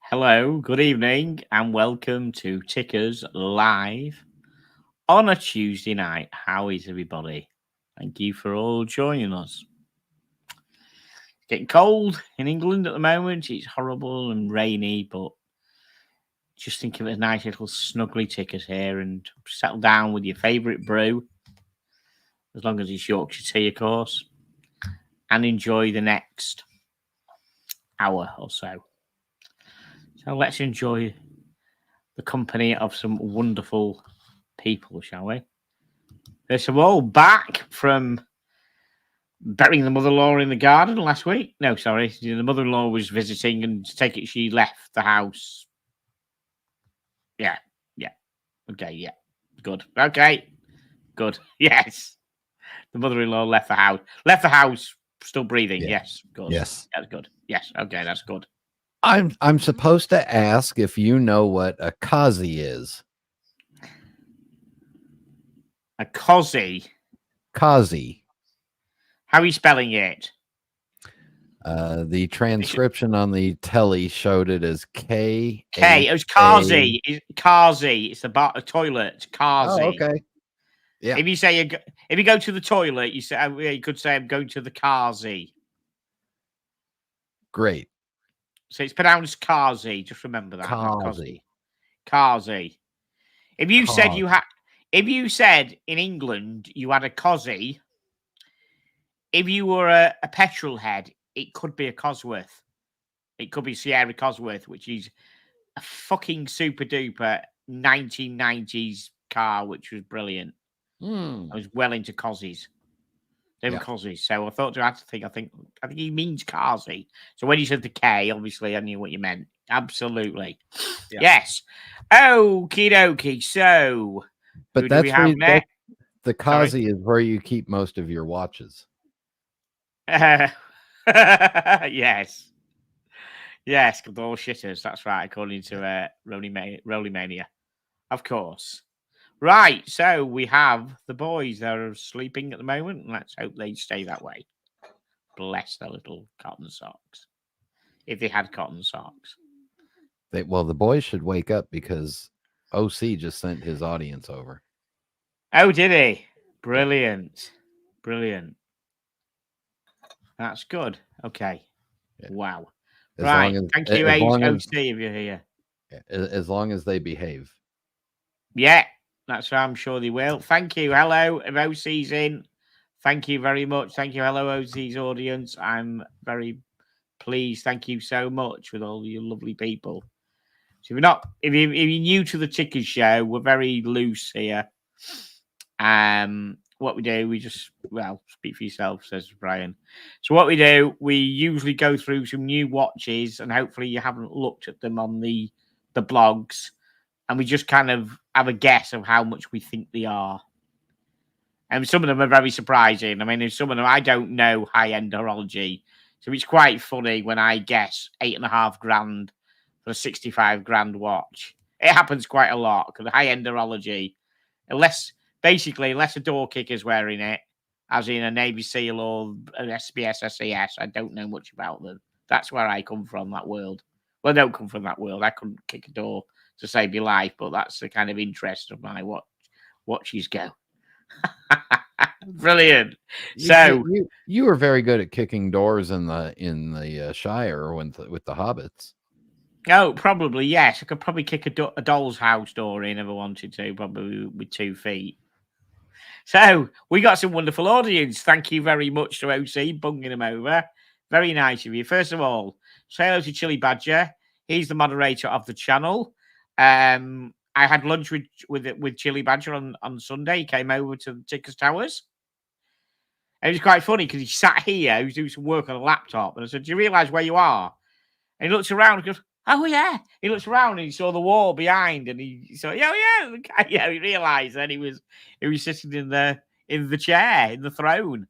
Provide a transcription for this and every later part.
Hello, good evening, and welcome to Tickers Live on a Tuesday night. How is everybody? Thank you for all joining us. It's getting cold in England at the moment. It's horrible and rainy, but just think of a nice little snuggly tickers here and settle down with your favourite brew, as long as it's Yorkshire tea, of course, and enjoy the next hour or so. So let's enjoy the company of some wonderful people, shall we? First of all, back from burying the mother-in-law in the garden last week. No, sorry, the mother-in-law was visiting, and to take it, she left the house. Yeah, okay, yeah, good, okay, good, yes. The mother-in-law left the house. Still breathing. Yeah. Yes, good. Yes. That's good. Yes, okay, that's good. I'm supposed to ask if you know what a kazi is. A cosy. Kazi. How are you spelling it? The transcription on the telly showed it as K. K. It was Kazi. Kazi. It's a toilet. Kazi. Oh, okay. Yeah. If you go to the toilet, you say you could say I'm going to the Kazi. Great. So it's pronounced Kazi. Just remember that. Kazi. Kazi. If you said in England you had a Cosy, if you were a petrol head, it could be a Cosworth. It could be Sierra Cosworth, which is a fucking super duper 1990s car, which was brilliant. I was well into Cosies. They were Cosies. So I thought I think he means Kazi. So when you said the K, obviously I knew what you meant. Absolutely. Yeah. Yes. Okie dokie. So but that's where the Kazi is where you keep most of your watches. Yes. Yes, they're all shitters. That's right, according to Rolly Mania. Of course. Right, so we have the boys that are sleeping at the moment. Let's hope they stay that way. Bless their little cotton socks. If they had cotton socks. The boys should wake up because OC just sent his audience over. Oh, did he? Brilliant. Brilliant. That's good. Okay. Yeah. Wow. Thank you, OC, if you're here. As long as they behave. Yeah, that's right. I'm sure they will. Thank you. Hello, if OC's in. Thank you very much. Thank you. Hello, OC's audience. I'm very pleased. Thank you so much with all you lovely people. So if you're new to the Tickers Show, we're very loose here. What we do, we just, speak for yourself, says Brian. So what we do, we usually go through some new watches, and hopefully you haven't looked at them on the blogs, and we just kind of have a guess of how much we think they are. And some of them are very surprising. I mean, in some of them, I don't know high-end horology, so it's quite funny when I guess $8,500 for a 65 grand watch. It happens quite a lot because high-end horology, unless a door kicker's wearing it, as in a Navy SEAL or an SBS SAS, I don't know much about them. That's where I come from, that world. Well, I don't come from that world. I couldn't kick a door to save your life, but that's the kind of interest of my watches go. Brilliant. You were very good at kicking doors in the Shire with the hobbits. Oh, probably, yes. I could probably kick a doll's house door in if I wanted to, probably with 2 feet. So we got some wonderful audience. Thank you very much to OC, bunging them over. Very nice of you. First of all, say hello to Chili Badger. He's the moderator of the channel. I had lunch with Chili Badger on Sunday. He came over to the Tickers Towers. And it was quite funny because he sat here. He was doing some work on a laptop. And I said, do you realise where you are? And he looks around and goes, oh, yeah. He looks around and he saw the wall behind. And he said, yeah, he realised then he was sitting in the chair, in the throne.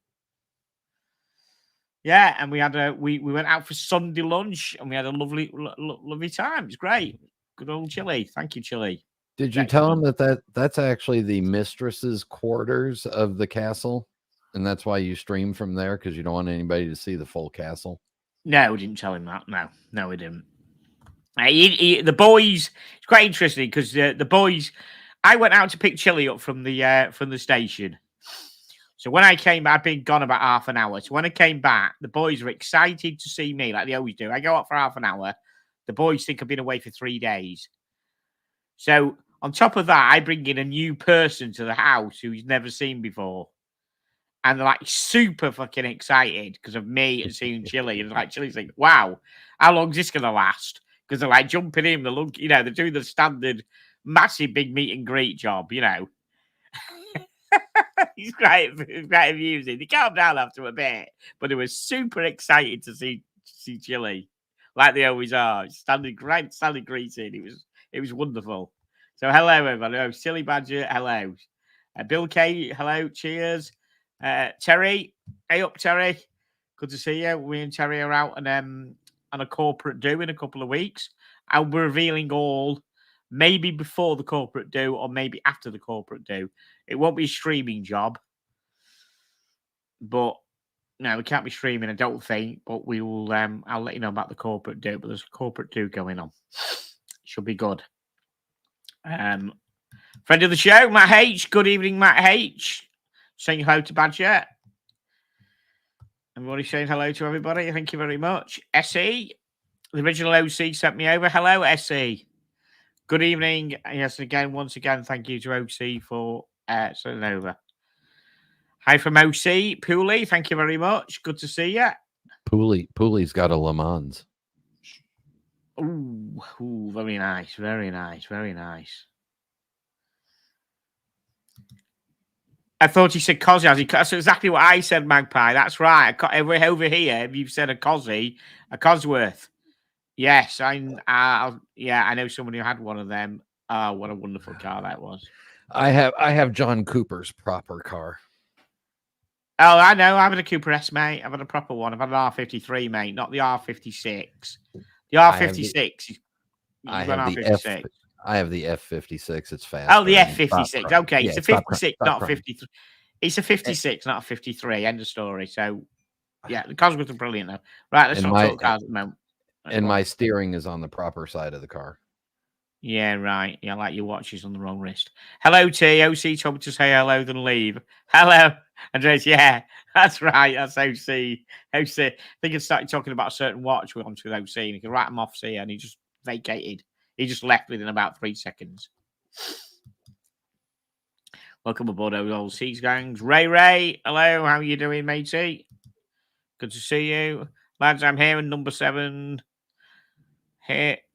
Yeah, and we went out for Sunday lunch and we had a lovely time. It's great. Good old Chili. Thank you, Chili. Did you tell him that's actually the mistress's quarters of the castle? And that's why you stream from there, because you don't want anybody to see the full castle? No, we didn't tell him that. No, we didn't. The boys, it's quite interesting because the boys, I went out to pick Chili up from the station. So when I came, I'd been gone about half an hour. So when I came back, the boys were excited to see me like they always do. I go out for half an hour. The boys think I've been away for 3 days. So on top of that, I bring in a new person to the house who he's never seen before. And they're like super fucking excited because of me and seeing Chili. And like Chili's like, wow, how long is this going to last? Because they're like jumping in, they're doing the standard massive big meet and greet job, He's quite amusing. They calmed down after a bit, but they were super excited to see Chili, like they always are. Standing greeting. It was wonderful. So hello everybody. Oh, Silly Badger, hello. Bill K, hello. Cheers. Terry, hey up Terry. Good to see you. We and Terry are out and on a corporate do in a couple of weeks. I'll be revealing all maybe before the corporate do or maybe after the corporate do. It won't be a streaming job, but no, we can't be streaming, I don't think. But we will. I'll let you know about the corporate do. But there's a corporate do going on. Should be good. Friend of the show, Matt H. Good evening, Matt H. Saying hello to Badger. Everybody saying hello to everybody. Thank you very much. SE, the original OC sent me over. Hello, SE. Good evening. Yes, again, once again, thank you to OC for sending over. Hi from OC. Pooley, thank you very much. Good to see you. Pooley's got a Le Mans. Ooh, very nice. Very nice. Very nice. I thought he said Cosy. That's exactly what I said, Magpie. That's right. Over here, you've said a Cosworth. Yes, I know someone who had one of them. Oh, what a wonderful car that was. I have John Cooper's proper car. Oh, I know. I've had a Cooper S, mate. I've had a proper one. I've had an R53, mate, not the R56. The R56. I have the F56. It's fast. Oh, the F56. Okay, it's a 56, not a 53. It's a 56, not a 53. End of story. So, yeah, the Cosworth are brilliant, though. Right, let's not talk cars at the moment. And my steering is on the proper side of the car. Yeah, right. Yeah, like your watch is on the wrong wrist. Hello, T. OC told me to say hello, then leave. Hello, Andres. Yeah, that's right. That's OC. I think he started talking about a certain watch we wanted with OC, and he could write him off here, and he just vacated. He just left within about 3 seconds. Welcome aboard, old Seas gangs. Ray, hello. How are you doing, matey? Good to see you. Lads, I'm here in number 7.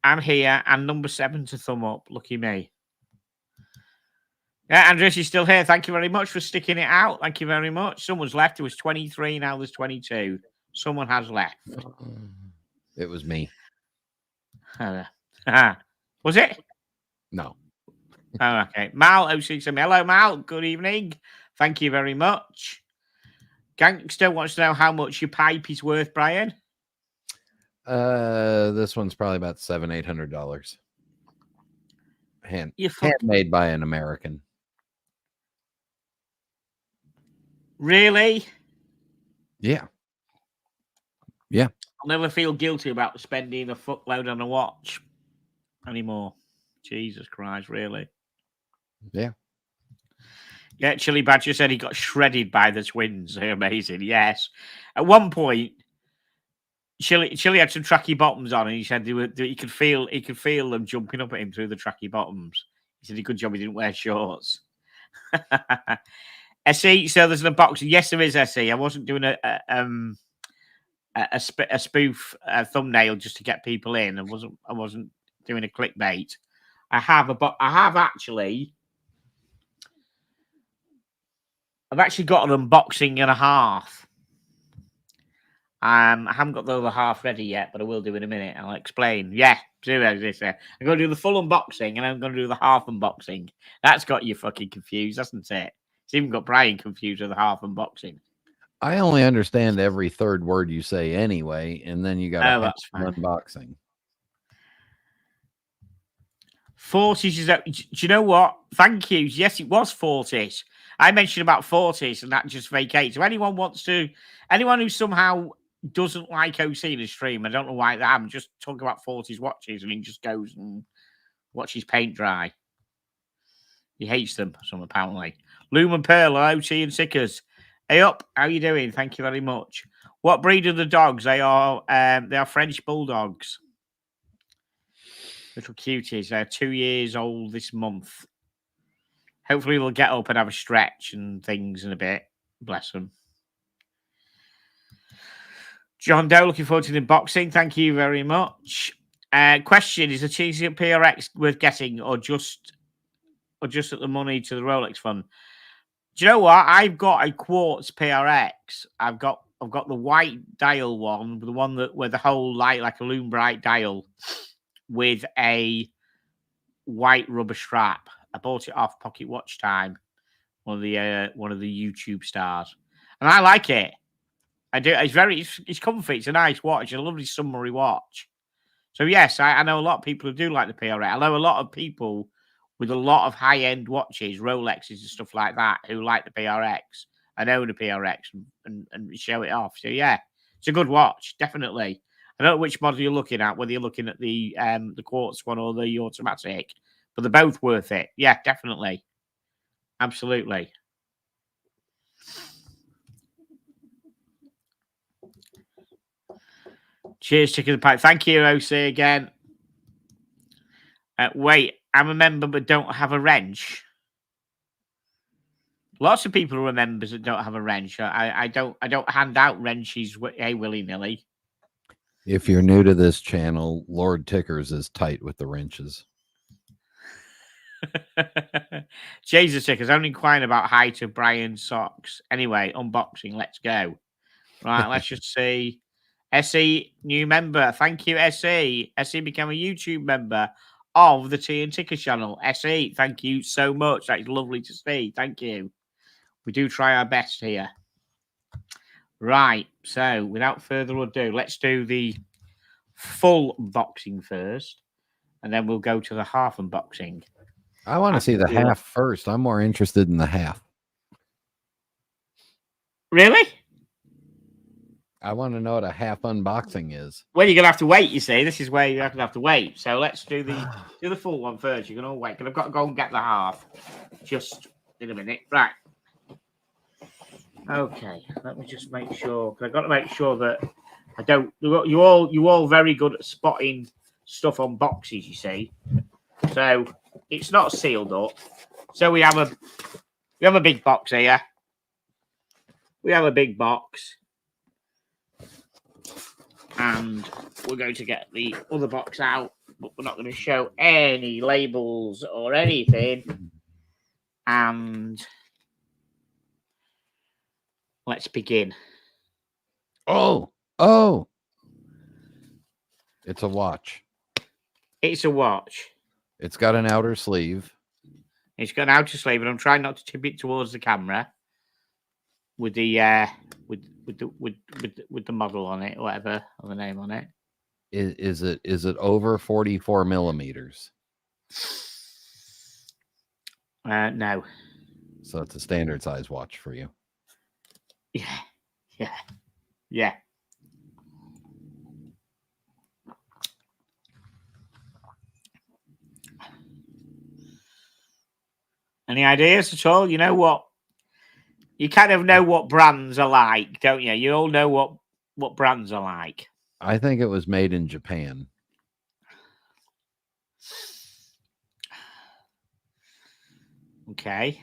I'm here, and number 7 to thumb up. Lucky me. Yeah, Andres, you're still here. Thank you very much for sticking it out. Thank you very much. Someone's left. It was 23. Now there's 22. Someone has left. It was me. Was it? No. Oh, okay. Mal, OC said, hello, Mal. Good evening. Thank you very much. Gangster wants to know how much your pipe is worth, Brian. This one's probably about $700-800. Handmade by an American. Really? Yeah. I'll never feel guilty about spending a footload on a watch anymore. Jesus Christ, really? Yeah. Yeah, Chili Badger said he got shredded by the twins. They're amazing. Yes. At one point, Chili had some tracky bottoms on, and he said he could feel them jumping up at him through the tracky bottoms. He said, "Good job he didn't wear shorts." SE, so there's an unboxing. Yes, there is SE. I wasn't doing a spoof thumbnail just to get people in. I wasn't doing a clickbait. I've actually got an unboxing and a half. I haven't got the other half ready yet, but I will do in a minute. I'll explain. Yeah, I'm going to do the full unboxing, and I'm going to do the half unboxing. That's got you fucking confused, hasn't it? It's even got Brian confused with the half unboxing. I only understand every third word you say anyway, and then you got an unboxing. 40s is that? Do you know what? Thank you. Yes, it was 40s. I mentioned about 40s, and that just vacates. So anyone who somehow doesn't like OC in his stream. I don't know why that happened. Just talk about 40s watches and he just goes and watches paint dry. He hates them, some apparently. Lumen Pearl, OT and Sickers. Hey up, how you doing? Thank you very much. What breed are the dogs? They are French bulldogs. Little cuties. They're 2 years old this month. Hopefully they'll get up and have a stretch and things in a bit. Bless them. John Doe, looking forward to the unboxing. Thank you very much. Question: is the cheesy PRX worth getting, or just at the money to the Rolex fund? Do you know what? I've got a quartz PRX. I've got the white dial one, the one that where the whole light like a Lume Bright dial with a white rubber strap. I bought it off Pocket Watch Time, one of the YouTube stars, and I like it. I do. It's comfy. It's a nice watch. A lovely summery watch. So yes, I know a lot of people who do like the PRX. I know a lot of people with a lot of high-end watches, Rolexes and stuff like that, who like the PRX and own a PRX and show it off. So yeah, it's a good watch, definitely. I don't know which model you're looking at, whether you're looking at the quartz one or the automatic, but they're both worth it. Yeah, definitely. Absolutely. Cheers, Chicken Pie. Thank you, OC, again. Wait, I'm a member but don't have a wrench. Lots of people are members that don't have a wrench. I don't hand out wrenches willy-nilly. If you're new to this channel, Lord Tickers is tight with the wrenches. Jesus, Tickers, only inquiring about height of Brian's socks. Anyway, unboxing, let's go. Right, let's just see. SE, new member. Thank you, SE. SE became a YouTube member of the Tea and Ticker channel. SE, thank you so much. That is lovely to see. Thank you. We do try our best here. Right, so without further ado, let's do the full unboxing first, and then we'll go to the half unboxing. I want to see the half first. I'm more interested in the half. Really? I want to know what a half unboxing is. Well, you're gonna have to wait. You see, this is where you're gonna have to wait. So let's do the full one first. You're gonna wait because I've got to go and get the half. Just in a minute, right? Okay, let me just make sure. Because I've got to make sure that I don't. You all very good at spotting stuff on boxes. You see, so it's not sealed up. So we have a big box here. We have a big box. And we're going to get the other box out, but we're not going to show any labels or anything. And let's begin. Oh, it's a watch. It's a watch. It's got an outer sleeve. It's got an outer sleeve, and I'm trying not to tip it towards the camera with the with the model on it, or whatever, or the name on it. Is it over 44 millimeters? No. So it's a standard size watch for you. Yeah. Any ideas at all? You know what? You kind of know what brands are like, don't you? You all know what brands are like. I think it was made in Japan. Okay.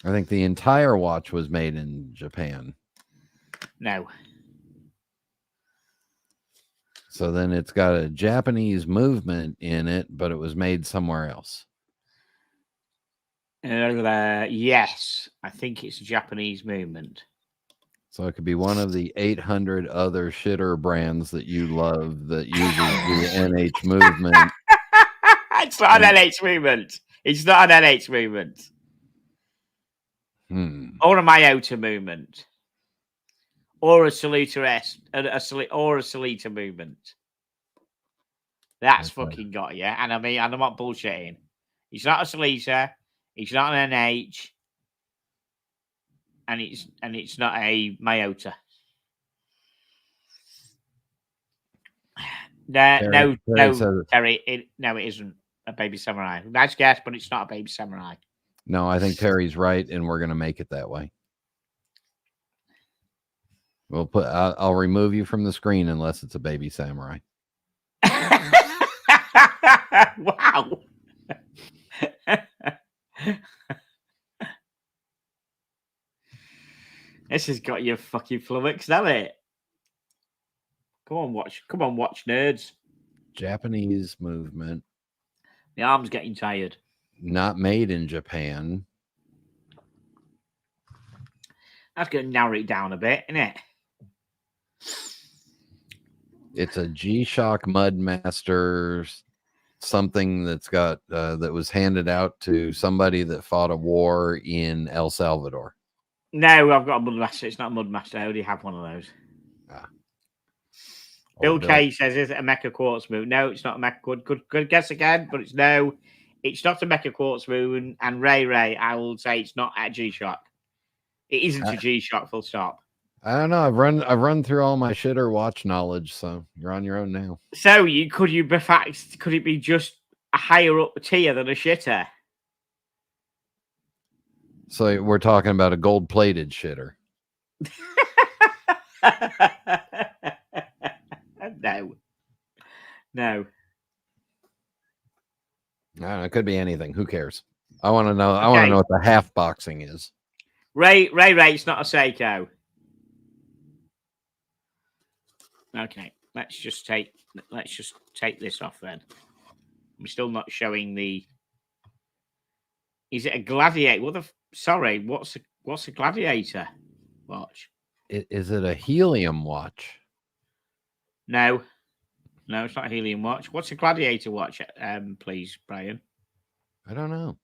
I think the entire watch was made in Japan. No. So then it's got a Japanese movement in it, but it was made somewhere else. Yes, I think it's a Japanese movement. So it could be one of the 800 other shitter brands that you love that uses the NH movement. It's not an NH movement. It's not an NH movement. Or a Miyota movement. Or a Salita or a Salita movement. That's fucking got you. And I mean, and I'm not bullshitting. It's not a Salita. It's not an NH. And it's not a Miyota. No, Terry says, Terry. It isn't a baby samurai. Nice guess, but it's not a baby samurai. no, I think Terry's right, and we're gonna make it that way. We'll put. I'll remove you from the screen unless it's a baby samurai. Wow. This has got you fucking flummoxed, hasn't it? Come on, watch, nerds. Japanese movement. The arm's getting tired. Not made in Japan. That's going to narrow it down a bit, isn't it? It's a G-Shock Mudmaster, something that's got that was handed out to somebody that fought a war in El Salvador. No, I've got a Mudmaster. It's not a Mudmaster. I already have one of those. Bill K says, "Is it a Mecha Quartz Moon?" No, it's not a Mecha Quartz. Good guess again, but it's no. It's not a Mecha Quartz Moon. And Ray, I will say it's not a G-Shock. It isn't a G-Shock. Full stop. I don't know. I've run through all my shitter watch knowledge, so you're on your own now. So could it be just a higher up tier than a shitter? So we're talking about a gold-plated shitter. No. I don't know, it could be anything. Who cares? I want to know. I want to know what the half boxing is. Ray, it's not a Seiko. Okay, let's just take this off then. I'm still not showing the. Is it a Gladiator? What's a Gladiator watch? Is it a helium watch? No, it's not a helium watch. What's a Gladiator watch? Please, Brian. I don't know.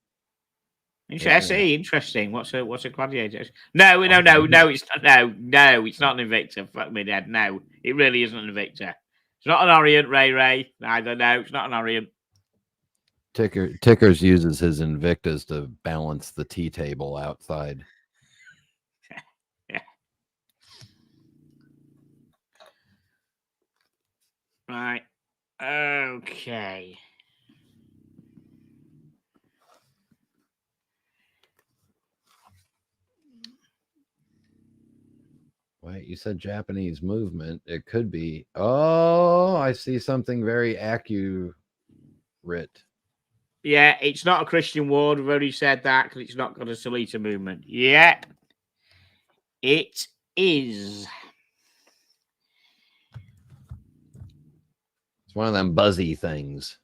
Interesting. What's a Gladiator? No, it's not. No, it's not an Invicta. Fuck me dead. No, it really isn't an Invicta. It's not an Orient, Ray. Neither. No, it's not an Orient. Tickers uses his Invictas to balance the tea table outside. Yeah. Right. Okay. Wait, you said Japanese movement. It could be. Oh, I see something very accurate. Yeah, it's not a Christian Ward. We've already said that because it's not got a Salita movement. Yep. It is. It's one of them buzzy things.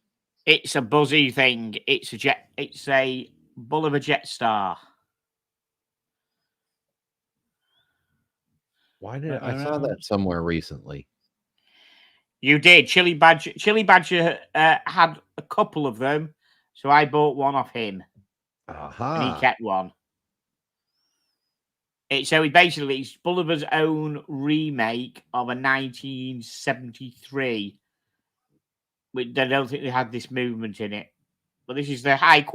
It's a buzzy thing. It's a Bulliver Jetstar. Why did I saw that somewhere recently? You did. Chili Badger had a couple of them, so I bought one off him. And he kept one. It's Bulliver's own remake of a 1973. I don't think they had this movement in it, but this is the high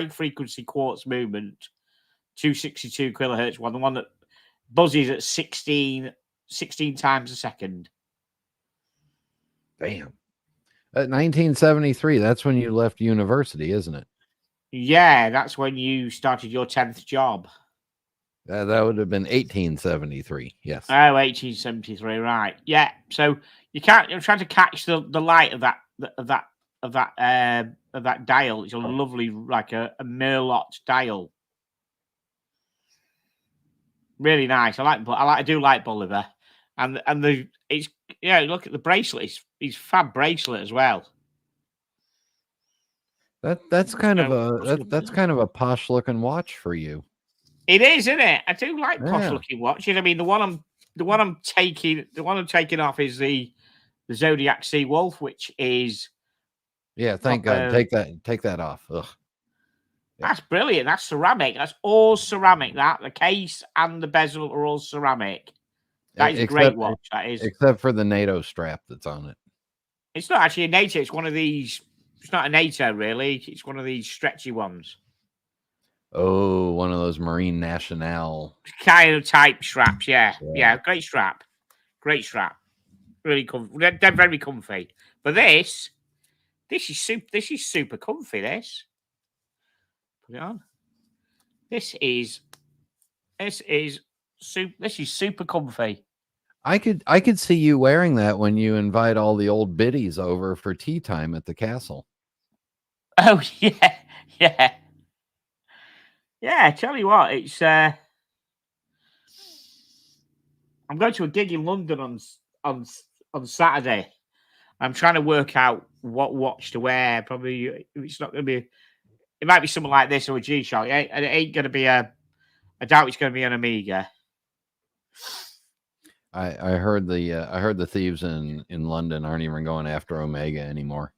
frequency quartz movement, 262 kilohertz one, the one that buzzes at 16 times a second. Damn. At 1973, that's when you left university, isn't it? Yeah, that's when you started your 10th job. That would have been 1873. Yes. Oh, 1873, right. Yeah. So you're trying to catch the light of that dial. It's a lovely, like a Merlot dial. Really nice. I do like Bulliver, and look at the bracelet. It's fab bracelet as well. That's kind of a posh looking watch for you. It is, isn't it? I do like posh looking watches. I mean, the one I'm taking off is the Zodiac Sea Wolf, which is thank God. Take that off. Ugh. That's brilliant. That's ceramic. That's all ceramic. The case and the bezel are all ceramic. That is a great watch. That is, except for the NATO strap that's on it. It's not actually a NATO. It's one of these. It's not a NATO, really. It's one of these stretchy ones. Oh, one of those Marine Nationale kind of type straps. Yeah. Great strap. really comfy. They're very comfy. But this is super comfy. This. Put it on. This is super comfy. I could see you wearing that when you invite all the old biddies over for tea time at the castle. Oh yeah. I tell you what, it's I'm going to a gig in London on Saturday. I'm trying to work out what watch to wear. Probably it's not going to be. It might be something like this or a G-Shock. It ain't going to be I doubt it's going to be an Omega. I heard the thieves in London aren't even going after Omega anymore.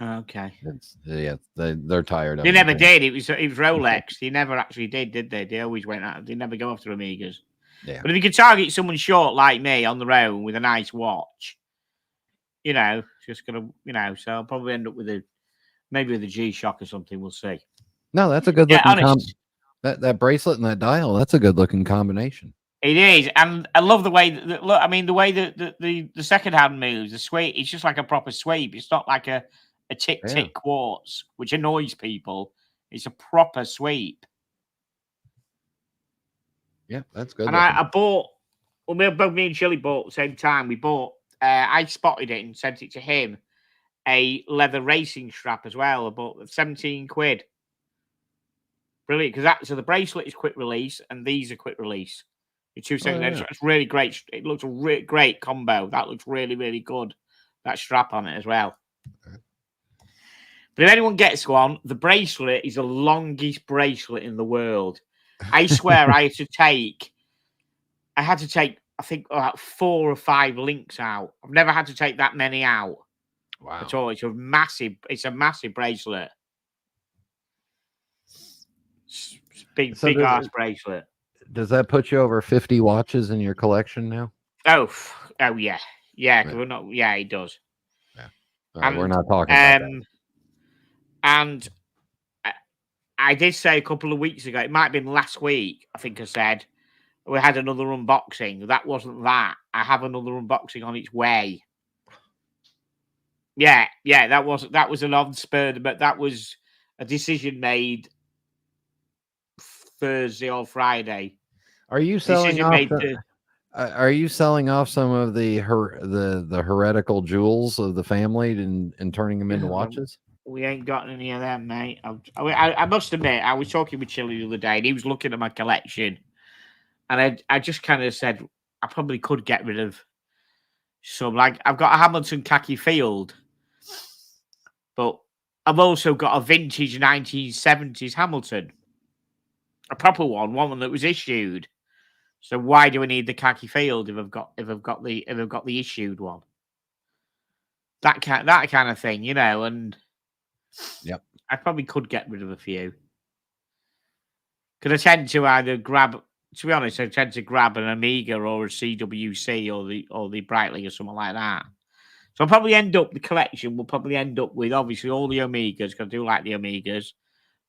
Okay. They're tired of it. They never did. It was Rolex. They never actually did they? They always went out. They never go after Omegas. Yeah. But if you could target someone short like me on their own with a nice watch, just gonna, so I'll probably end up with maybe with a G-Shock or something. We'll see. No, that's a good looking that bracelet and that dial. That's a good looking combination. It is, and I love the way that look. I mean, the way that the second hand moves, the sweep. It's just like a proper sweep. It's not like a tick quartz, which annoys people. It's a proper sweep. Yeah, that's good. And I bought. Well, both me and Chili bought at the same time. We bought. I spotted it and sent it to him. A leather racing strap as well. I bought 17 quid. Brilliant, because the bracelet is quick release and these are quick release. The 2 seconds. It's really great. It looks a great combo. That looks really, really good. That strap on it as well. Okay. But if anyone gets one, the bracelet is the longest bracelet in the world. I swear I had to take, I think, about 4 or 5 links out. I've never had to take that many out. Wow. At all. It's a massive bracelet. Big ass bracelet. Does that put you over 50 watches in your collection now? Oh yeah. Yeah, we're not. Yeah, it does. Yeah. We're not talking about that. And I did say a couple of weeks ago, it might have been last week, I think I said, we had another unboxing. That wasn't that. I have another unboxing on its way. Yeah, that was an odd spur, but that was a decision made Thursday or Friday. Are you selling off some of the heretical jewels of the family and turning them into watches? We ain't got any of them, mate. I must admit, I was talking with Chili the other day, and he was looking at my collection, and I just kind of said I probably could get rid of some. Like I've got a Hamilton khaki field, but I've also got a vintage 1970s Hamilton, a proper one that was issued. So why do I need the khaki field if I've got the issued one? That kind of thing, and yep, I probably could get rid of a few. Because I tend to either grab, to be honest, I tend to grab an Omega or a CWC or the Breitling or something like that. So I'll probably end up, the collection will probably end up with obviously all the Omegas, because I do like the Omegas,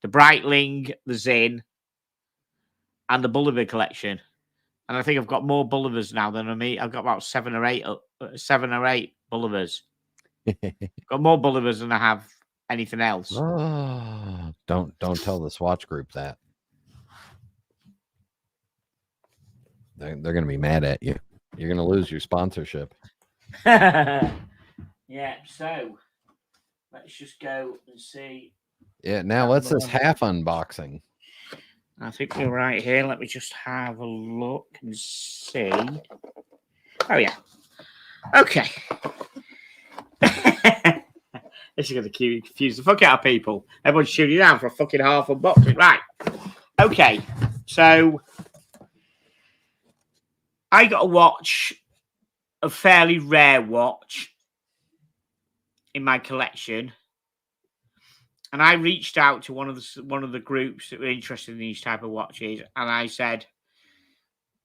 the Breitling, the Zinn, and the Bolivar collection. And I think I've got more Bolivars now than Omega. I've got about 7 or 8 Bolivars. Got more Bolivars than I have anything else. Oh, don't tell the Swatch group that. They're going to be mad at you. You're going to lose your sponsorship. Yeah, so let's just go and see. Yeah, now let's this half unboxing. I think we're right here. Let me just have a look and see. Oh, yeah. Okay. This is going to confuse the fuck out of people. Everyone's shooting down for a fucking half unboxing. Right. Okay. So I got a watch, a fairly rare watch in my collection. And I reached out to one of the groups that were interested in these type of watches, and I said,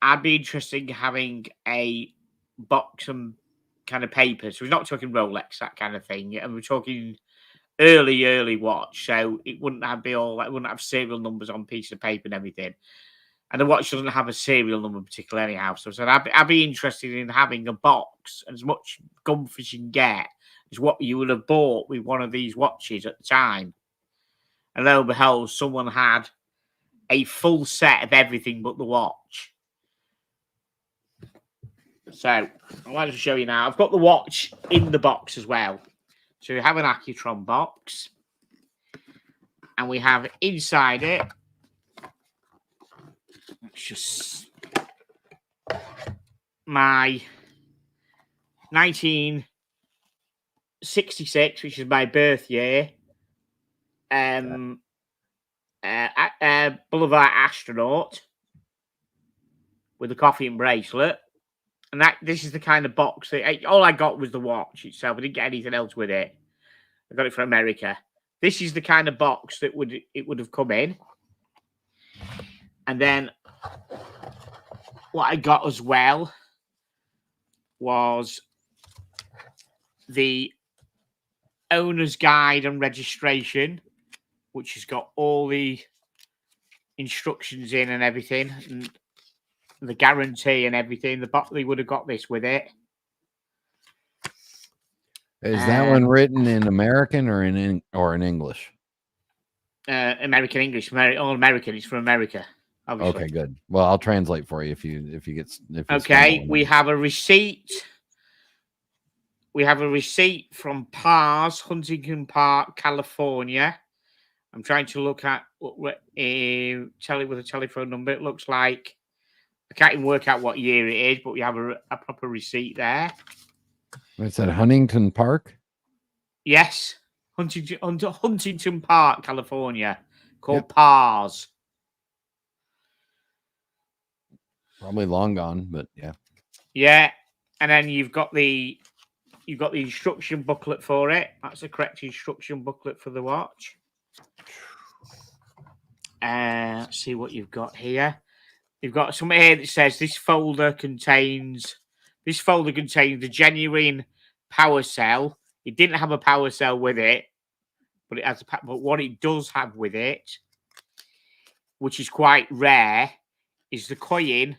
I'd be interested in having a box and kind of paper. So we're not talking Rolex, that kind of thing, and we're talking early watch. So it wouldn't have serial numbers on piece of paper and everything. And the watch doesn't have a serial number particularly anyhow. So I said, I'd be interested in having a box, as much gumph as you can get is what you would have bought with one of these watches at the time. And lo and behold, someone had a full set of everything but the watch. So I'd like to show you now. I've got the watch in the box as well. So we have an Accutron box. And we have inside it, it's just my 1966, which is my birth year, Boulevard astronaut with a coffee and bracelet. And this is the kind of box that all I got was the watch itself. I didn't get anything else with it. I got it from America. This is the kind of box that it would have come in. And then what I got as well was the owner's guide and registration, which has got all the instructions in and everything, and the guarantee and everything. They would have got this with it. Is that one written in American or in English? American English, all American. It's from America. Obviously. Okay, good. Well, I'll translate for you if you okay, we have a receipt. We have a receipt from Pars, Huntington Park, California. I'm trying to look at tell it with a telephone number. It looks like I can't even work out what year it is, but we have a proper receipt there. It's at Huntington Park? Yes. Huntington Park, California, called Pars. Probably long gone, but yeah. Yeah. And then you've got the instruction booklet for it. That's the correct instruction booklet for the watch. Let's see what you've got here. You've got something here that says this folder contains the genuine power cell. It didn't have a power cell with it, but it has but what it does have with it, which is quite rare, is the coin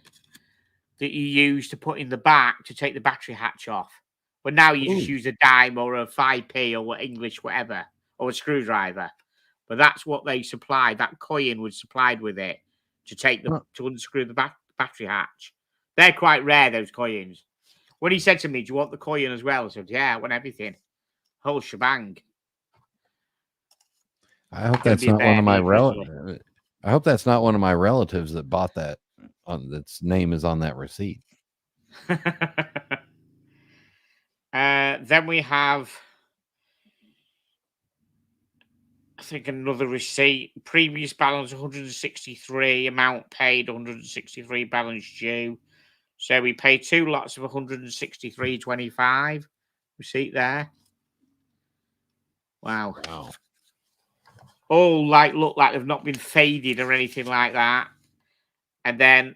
that you use to put in the back to take the battery hatch off. But now you just use a dime or a 5p or English, whatever, or a screwdriver. But that's what they supplied. That coin was supplied with it to take to unscrew the battery hatch. They're quite rare, those coins. When he said to me, "Do you want the coin as well?" I said, "Yeah, I want everything, whole shebang." I hope that's not one of my relatives. I hope that's not one of my relatives that bought that. That's name is on that receipt. Then we have, I think, another receipt. Previous balance 163, amount paid 163, balance due. So we paid 2 lots of 163.25. Receipt there. Wow. All look like they've not been faded or anything like that. And then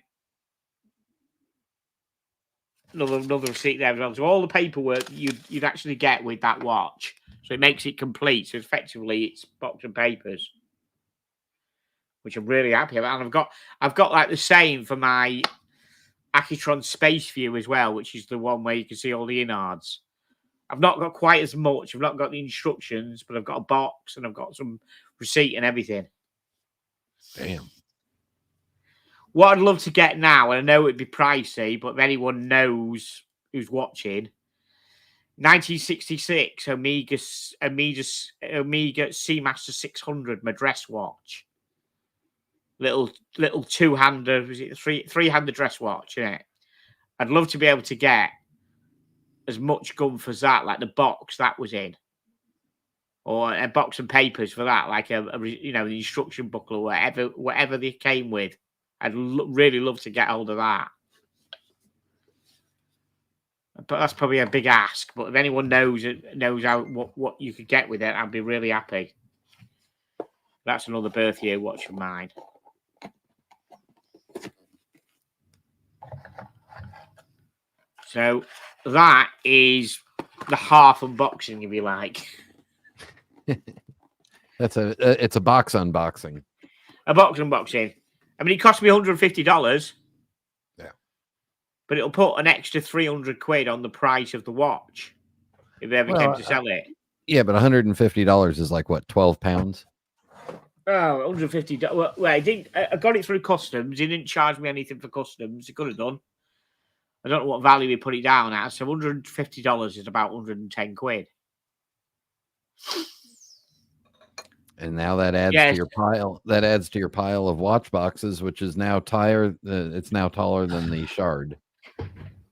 another receipt there as well. So all the paperwork you'd actually get with that watch. So it makes it complete. So effectively it's box and papers, which I'm really happy about. And I've got like the same for my Accutron Space View as well, which is the one where you can see all the innards. I've not got quite as much. I've not got the instructions, but I've got a box and I've got some receipt and everything. Damn. What I'd love to get now, and I know it'd be pricey, but if anyone knows who's watching, 1966 Omega Seamaster 600, my dress watch. Little two-hander, was it three-hander dress watch, isn't it? I'd love to be able to get as much gumph as that, like the box that was in, or a box and papers for that, like the instruction booklet or whatever they came with. I'd really love to get hold of that. But that's probably a big ask. But if anyone knows how what you could get with it, I'd be really happy. That's another birth year watch of mine. So that is the half unboxing, if you like. It's a box unboxing. A box unboxing. I mean, it cost me $150. Yeah. But it'll put an extra 300 quid on the price of the watch if they ever came to sell it. Yeah, but $150 is like what, 12 pounds? Oh, $150. Well, I got it through customs. He didn't charge me anything for customs. He could have done. I don't know what value he put it down at. So $150 is about 110 quid. And now that adds to your pile. That adds to your pile of watch boxes, which is now it's now taller than the Shard.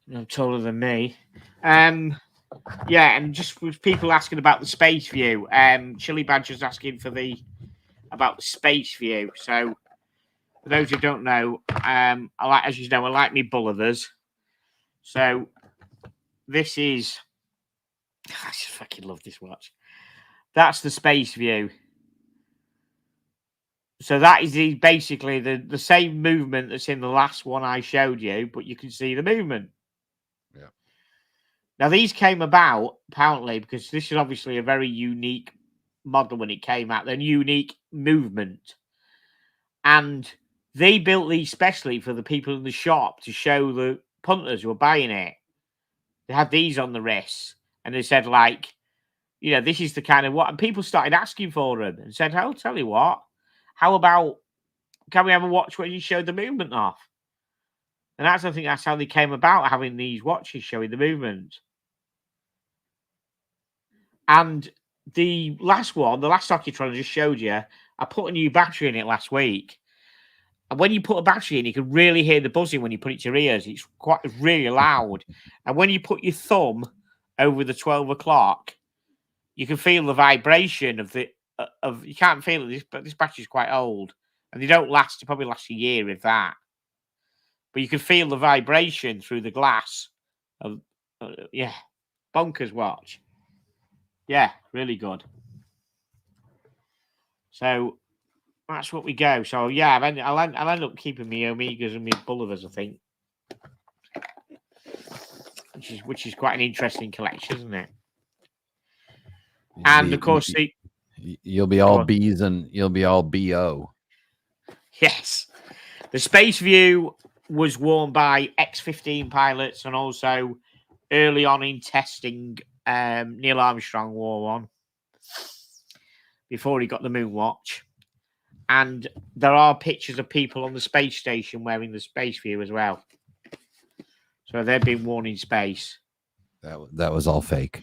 No, taller than me. Yeah, and just with people asking about the Space View. Chili Badger's asking about the Space View. So for those who don't know, I like me Bullivers. So this is, I just fucking love this watch. That's the Space View. So that is basically the same movement that's in the last one I showed you, but you can see the movement. Yeah. Now, these came about, apparently, because this is obviously a very unique model when it came out, a unique movement. And they built these specially for the people in the shop to show the punters who were buying it. They had these on the wrists, and they said, like, this is the kind of what, and people started asking for them and said, I'll tell you what, how about, can we have a watch where you show the movement off? And I think that's how they came about, having these watches showing the movement. And the last one, the last Ocutron I just showed you, I put a new battery in it last week. And when you put a battery in, you can really hear the buzzing when you put it to your ears. It's really loud. And when you put your thumb over the 12 o'clock, you can feel the vibration you can't feel it, but this battery is quite old. And they don't last, they probably last a year if that. But you can feel the vibration through the glass. Bonkers watch. Yeah, really good. So that's what we go. So yeah, I'll end up keeping my Omegas and my Bullivers, I think. Which is quite an interesting collection, isn't it? And of course, you'll be all B's and you'll be all BO. Yes. The Space View was worn by X-15 pilots, and also early on in testing, Neil Armstrong wore one before he got the moon watch. And there are pictures of people on the space station wearing the Space View as well. So they've been worn in space. That was all fake.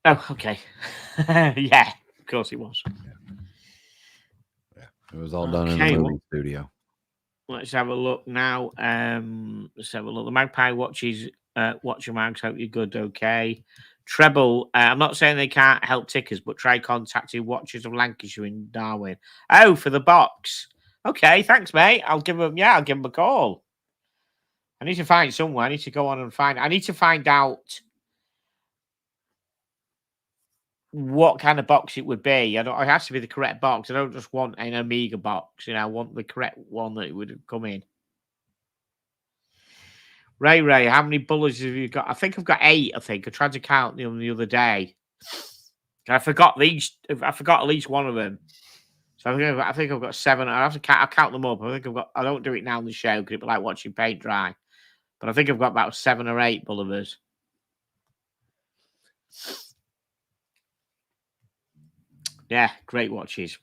Oh, okay. Yeah, of course it was. Yeah. It was all done in the movie studio. Let's have a look now. Let's have a look. The Magpie watches, watch your mags. Hope you're good. Okay. Treble. I'm not saying they can't help tickers, but try contacting Watchers of Lancashire in Darwin. Oh, for the box. Okay, thanks, mate. I'll give them a call. I need to find somewhere. I need to go on and find. I need to find out what kind of box it would be. It has to be the correct box. I don't just want an Omega box. I want the correct one that it would come in. Ray, how many bullets have you got? I think I've got 8. I tried to count them the other day. I forgot these. I forgot at least one of them. So I think I've got 7. I have to count. I'll count them up. I think I've got. I don't do it now on the show because it'd be like watching paint dry. But I think I've got about 7 or 8 Bullivers. Yeah, great watches.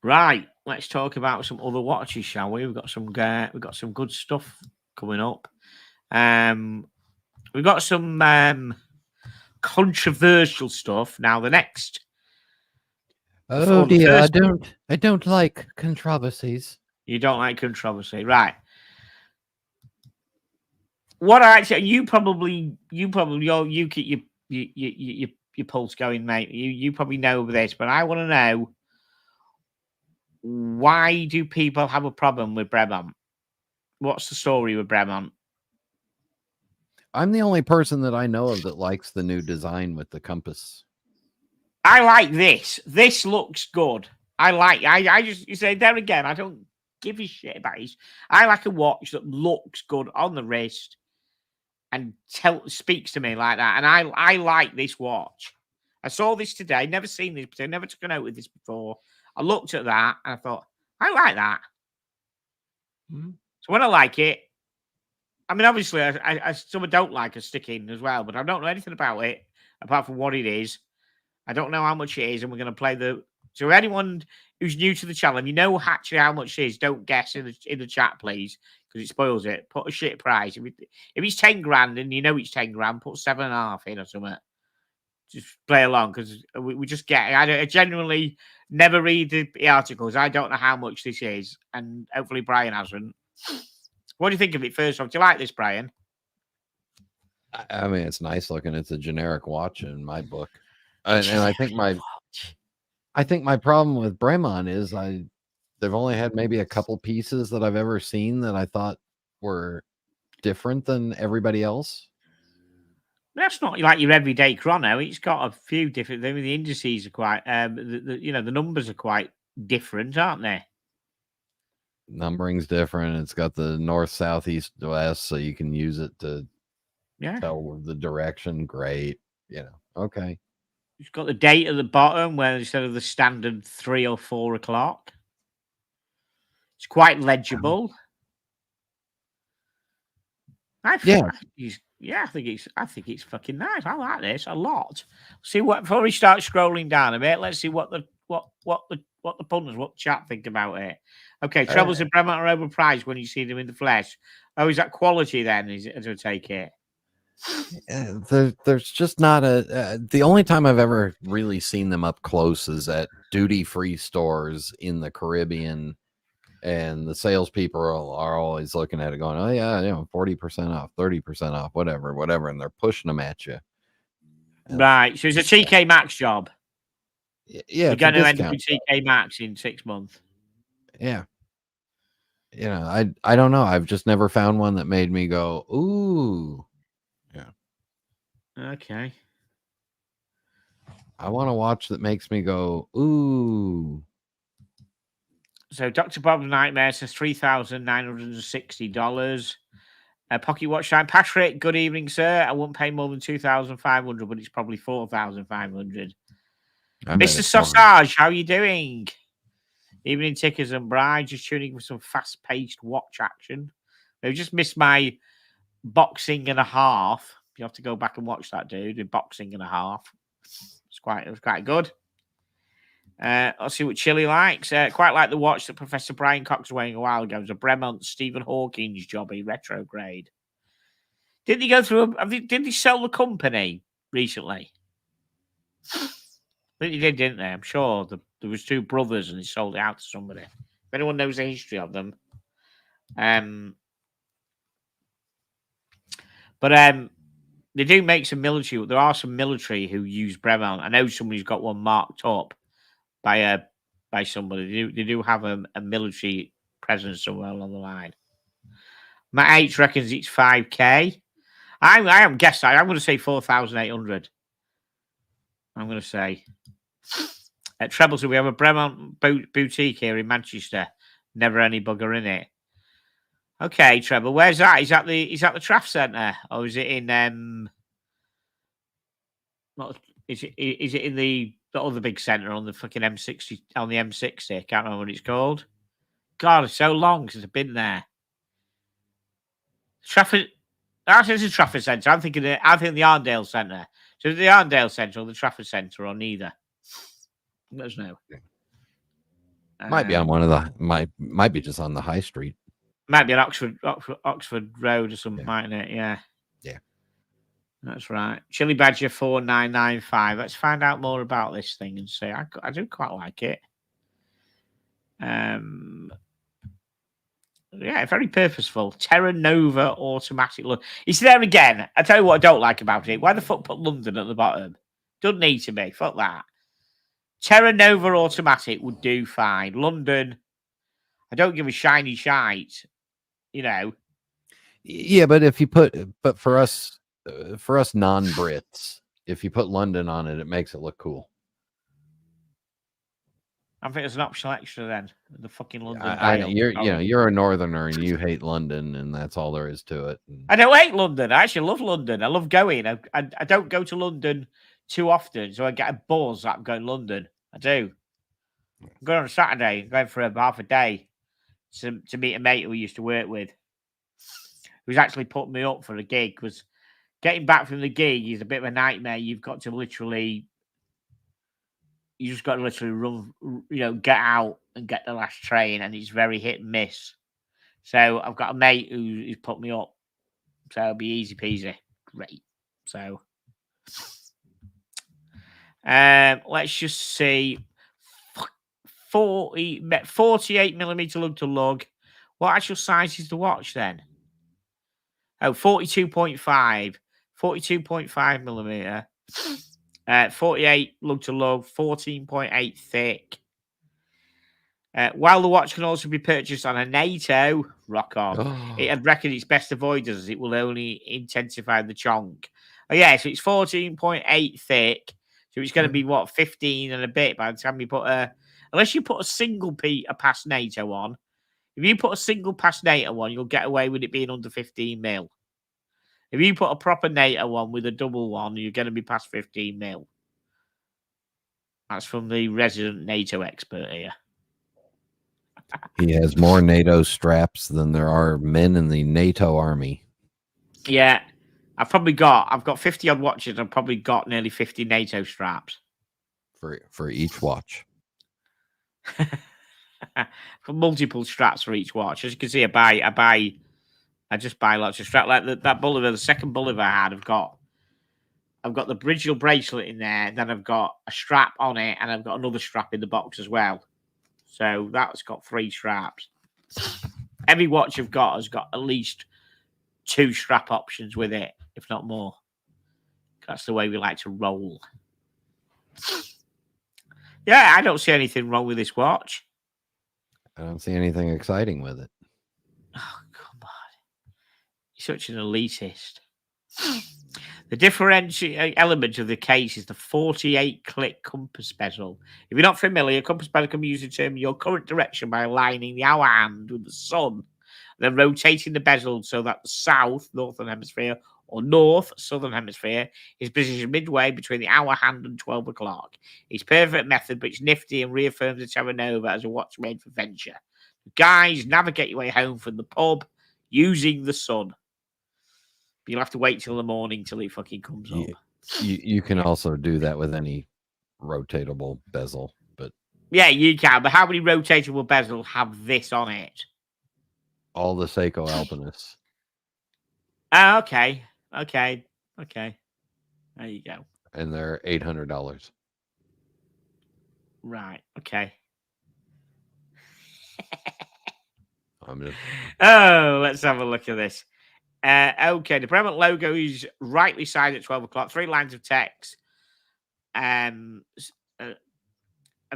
Right, let's talk about some other watches, shall we? We've got some good stuff coming up. We've got some controversial stuff. Now, the next. Oh dear, I don't like controversies. You don't like controversy, right? What you keep your pulse going, mate. You probably know this, but I want to know, why do people have a problem with Bremont? What's the story with Bremont? I'm the only person that I know of that likes the new design with the compass. I like this. This looks good. I just, you say there again, I don't give a shit about it. I like a watch that looks good on the wrist and speaks to me like that. And I like this watch. I saw this today. Never seen this, but I never took a note of this before. I looked at that and I thought, I like that. So when I like it, I mean, obviously, I some don't like a stick in as well, but I don't know anything about it apart from what it is. I don't know how much it is, and we're going to play the. So anyone who's new to the channel, if you know actually how much it is, don't guess in the chat, please, because it spoils it. Put a shit price. If it's 10 grand and you know it's 10 grand, put 7.5 in or something. Just play along because we just get. I genuinely never read the articles. I don't know how much this is, and hopefully Brian hasn't. What do you think of it first off? Do you like this, Brian? I mean, it's nice looking. It's a generic watch in my book, and I think my problem with Bremont is they've only had maybe a couple pieces that I've ever seen that I thought were different than everybody else. That's not like your everyday chrono. It's got a few different. I mean, the indices are quite. The numbers are quite different, aren't they? Numbering's different. It's got the north, south, east, west, so you can use it to tell the direction. Great, okay. It's got the date at the bottom where instead of the standard 3 or 4 o'clock, it's quite legible. I think it's fucking nice. I like this a lot. See what before we start scrolling down a bit. Let's see what the punters, what the chat think about it. Okay, Trebles and Bremont are overpriced when you see them in the flesh. Oh, is that quality then? Is it to take it? There's just not the only time I've ever really seen them up close is at duty-free stores in the Caribbean, and the salespeople are always looking at it going, oh yeah, 40% off, 30% off, whatever, and they're pushing them at you. Right, so it's a TK Maxx job. Yeah, you're going to end up with TK Maxx in 6 months. Yeah. I don't know. I've just never found one that made me go, ooh. Yeah. Okay. I want a watch that makes me go, ooh. So Dr. Bob's Nightmare says $3,960. Pocket watch time. Patrick, good evening, sir. I wouldn't pay more than 2,500, but it's probably 4,500. Mr. Sausage, how are you doing? Evening Tickers and Bride, just tuning for some fast-paced watch action. They just missed my boxing and a half. You have to go back and watch that, dude. In boxing and a half. It was quite good. Let's see what Chili likes. Quite like the watch that Professor Brian Cox was wearing a while ago. It was a Bremont Stephen Hawking's jobby retrograde. Didn't he go through? Didn't he sell the company recently? I think he did, didn't they? I'm sure there was 2 brothers and he sold it out to somebody. If anyone knows the history of them, but they do make some military. There are some military who use Bremont. I know somebody's got one marked up by somebody. They do have a military presence somewhere along the line. Matt H reckons it's 5K. I am guessing. I'm going to say 4,800. I'm going to say. At Treble, so we have a Bremont boutique here in Manchester. Never any bugger in it. Okay, Treble, where's that? Is that the Traff Centre, or is it in is it in the other big centre on the fucking M60 on the M60? I can't remember what it's called. God, it's so long since I've been there. Trafford. That is a Trafford Centre. I'm thinking the Arndale Centre. So the Arndale Centre or the Trafford Centre or neither. Let us know. Might be on one of the might be just on the high street. Might be an Oxford Road or something, mightn't it? Yeah. Yeah. That's right. Chili Badger 4995. Let's find out more about this thing and see. I do quite like it. Yeah, very purposeful. Terra Nova automatic look. It's there again. I tell you what I don't like about it. Why the fuck put London at the bottom? Doesn't need to be. Fuck that. Terra Nova automatic would do fine. London, I don't give a shiny shite. Yeah, but for us non-Brits, if you put London on it, it makes it look cool. I think it's an optional extra then. The fucking London. You're a northerner and you hate London, and that's all there is to it. I don't hate London. I actually love London. I love going. I don't go to London too often, so I get a buzz that I'm going to London. I do. I'm going on Saturday, going for half a day to meet a mate who we used to work with, who's actually put me up for a gig. Because getting back from the gig is a bit of a nightmare. You just got to literally run, get out and get the last train, and it's very hit and miss. So I've got a mate who's put me up, so it'll be easy peasy. Great. So, let's just see. 48 millimeter lug to lug. What actual size is the watch then? Oh, 42.5 millimeter. 48 lug to lug, 14.8 thick. While the watch can also be purchased on a NATO, rock on. It had reckoned it's best avoided as it will only intensify the chonk. Oh yeah, so it's 14.8 thick. So it's going to be 15 and a bit by the time you put unless you put a single pass NATO on. If you put a single pass NATO on, you'll get away with it being under 15 mil. If you put a proper NATO one with a double one, you're going to be past 15 mil. That's from the resident NATO expert here. He has more NATO straps than there are men in the NATO army. Yeah, I've got 50 odd watches. I've probably got nearly 50 NATO straps for each watch. For multiple straps for each watch. As you can see, I just buy lots of straps. Like that Bolivar, the second Bolivar I had, I've got the original bracelet in there, and then I've got a strap on it, and I've got another strap in the box as well. So that's got 3 straps. Every watch I've got has got at least 2 strap options with it, if not more. That's the way we like to roll. Yeah, I don't see anything wrong with this watch. I don't see anything exciting with it. Oh, come on. You're such an elitist. The differential element of the case is the 48-click compass bezel. If you're not familiar, compass bezel can be used to determine your current direction by aligning the hour hand with the sun, then rotating the bezel so that the south, northern hemisphere, or north, southern hemisphere, is positioned midway between the hour hand and 12 o'clock. It's a perfect method, but it's nifty and reaffirms the Terra Nova as a watch made for venture. Guys, navigate your way home from the pub using the sun. You'll have to wait till the morning till it fucking comes up. You can also do that with any rotatable bezel, but yeah, you can. But how many rotatable bezels have this on it? All the Seiko Alpinists. Okay. There you go. And they're $800. Right. Okay. Let's have a look at this. Okay, the Bremont logo is rightly sized at 12 o'clock. 3 lines of text. Of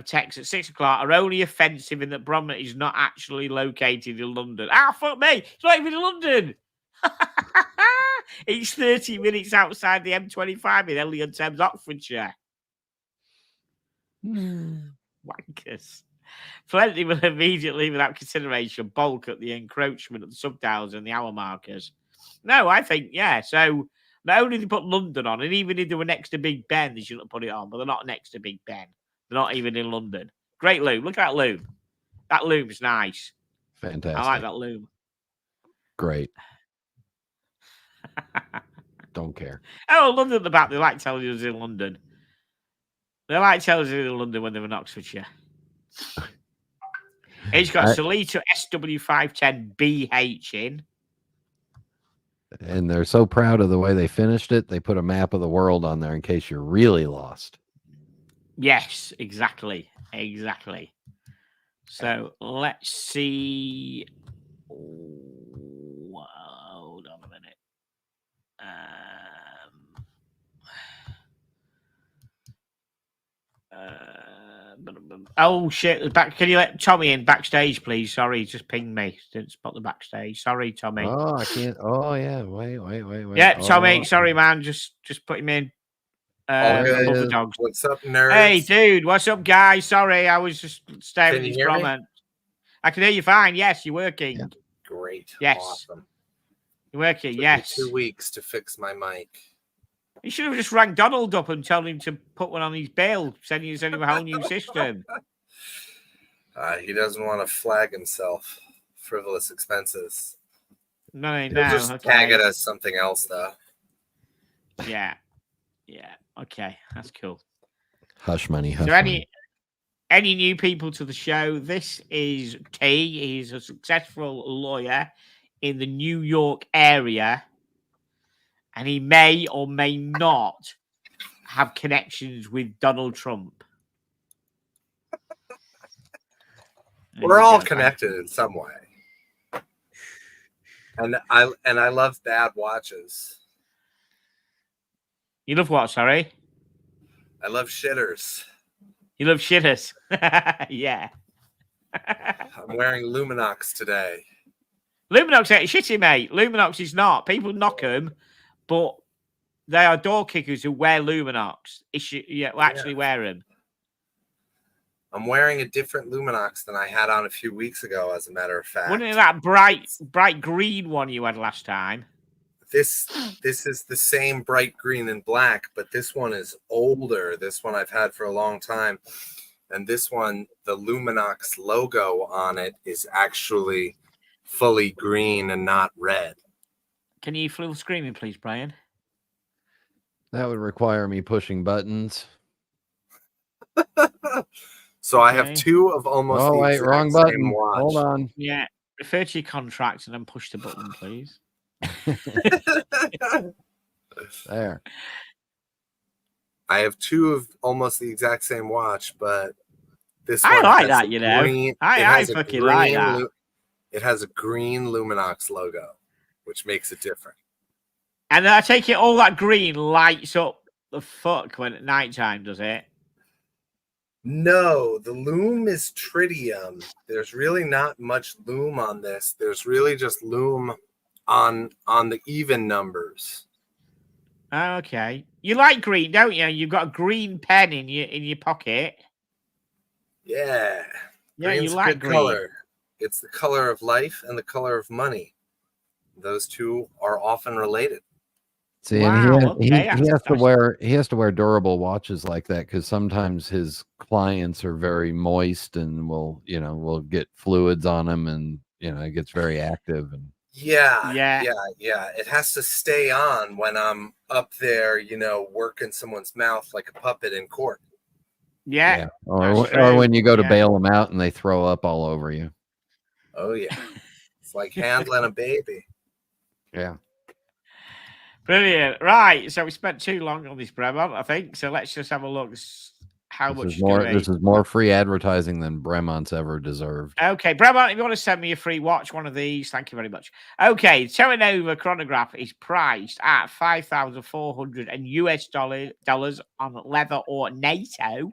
text at 6 o'clock are only offensive in that Bremont is not actually located in London. Ah, fuck me! It's not even in London. It's 30 minutes outside the M25 in Elliot Thames, Oxfordshire. Wankers. Plenty will immediately, without consideration, bulk at the encroachment of the subdials and the hour markers. No, I think, yeah. So not only they put London on, and even if they were next to Big Ben, they shouldn't have put it on, but they're not next to Big Ben. They're not even in London. Great loom. Look at that loom. That loom's nice. Fantastic. I like that loom. Great. Don't care. Oh, London the back. They like telling us in London. They like telling us in London when they were in Oxfordshire. It's got Solito SW510BH in. And they're so proud of the way they finished it, they put a map of the world on there in case you're really lost. Yes, exactly. So let's see. Hold on a minute. Oh shit! Can you let Tommy in backstage, please? Sorry, just pinged me. Didn't spot the backstage. Sorry, Tommy. Oh, I can't. Oh yeah. Wait. Yeah, Tommy. Sorry, man. Just put him in. I love the dogs. What's up, nerds? Hey, dude. What's up, guys? Sorry, I was just staring at these comments. I can hear you fine. Yes, you're working. Yeah. Great. Yes. Awesome. You're working. Took yes. me 2 weeks to fix my mic. You should have just rang Donald up and told him to put one on his bill, sending him a whole new system. He doesn't want to flag himself. Frivolous expenses. No, He'll just tag it as something else, though. Yeah. Okay, that's cool. Hush money. Hush So money. any new people to the show? This is T. He's a successful lawyer in the New York area, and he may or may not have connections with Donald Trump. We're all connected in some way. And I love bad watches. You love what, sorry? I love shitters. You love shitters. Yeah. I'm wearing Luminox today. Luminox ain't shitty, mate. Luminox is not. People knock them, but they are door kickers who wear Luminox. Actually wear them. I'm wearing a different Luminox than I had on a few weeks ago, as a matter of fact. Wasn't it that bright green one you had last time? This is the same bright green and black, but this one is older. This one I've had for a long time. And this one, the Luminox logo on it is actually fully green and not red. Can you full screen, please, Brian? That would require me pushing buttons. So I have two of almost the exact wrong same button. watch. Hold on. Yeah. Refer to your contract and then push the button, please. There. I have two of almost the exact same watch, but this I one like has that, a you know. green, I fucking like that. It has a green Luminox logo, which makes it different. And I take it all that green lights up the fuck when at night time, does it? No, the lume is tritium. There's really not much lume on this. There's really just lume on the even numbers. Okay. You like green, don't you? You've got a green pen in your pocket. Yeah. Yeah, Green's you like a good green. color. It's the color of life and the color of money. Those two are often related. See, Wow, and he okay, has to wear durable watches like that because sometimes his clients are very moist and will get fluids on them, and it gets very active. And Yeah. It has to stay on when I'm up there, working someone's mouth like a puppet in court. Yeah. Or when you go to bail them out and they throw up all over you. Oh yeah, it's like handling a baby. Yeah. Brilliant. Right. So we spent too long on this Bremont, I think. So let's just have a look how much this is more free advertising than Bremont's ever deserved. Okay, Bremont, if you want to send me a free watch, one of these, thank you very much. Okay, Terranova chronograph is priced at $5,400 US dollars on leather or NATO,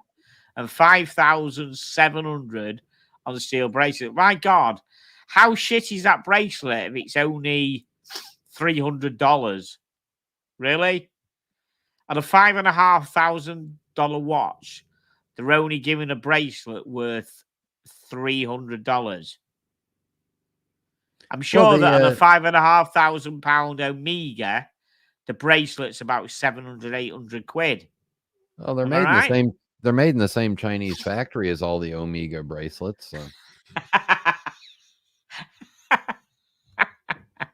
and $5,700 on the steel bracelet. My God, how shit is that bracelet if it's only $300? Really? On a $5,500 watch, they're only giving a bracelet worth $300. I'm sure that on a £5,500 Omega, the bracelet's about 700, 800 quid. Oh, they're made in the same. They're made in the same Chinese factory as all the Omega bracelets. So.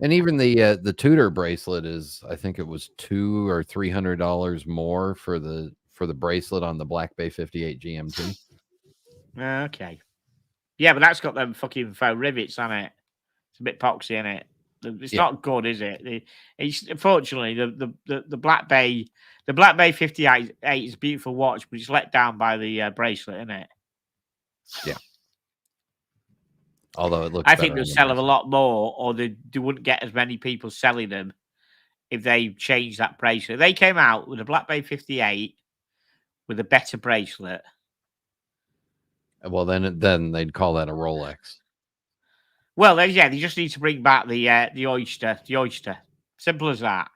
And even the Tudor bracelet is, I think it was $200 or $300 more for the bracelet on the Black Bay 58 GMT. Okay. Yeah, but that's got them fucking faux rivets on it. It's a bit poxy, isn't it? It's not good, is it? It's unfortunately the Black Bay 58 is a beautiful watch, but it's let down by the bracelet, isn't it? Yeah. Although it looks, I think they'll sell them a lot more, or they wouldn't get as many people selling them if they changed that bracelet. They came out with a Black Bay 58 with a better bracelet. Well, then they'd call that a Rolex. Well, they just need to bring back the Oyster. Simple as that.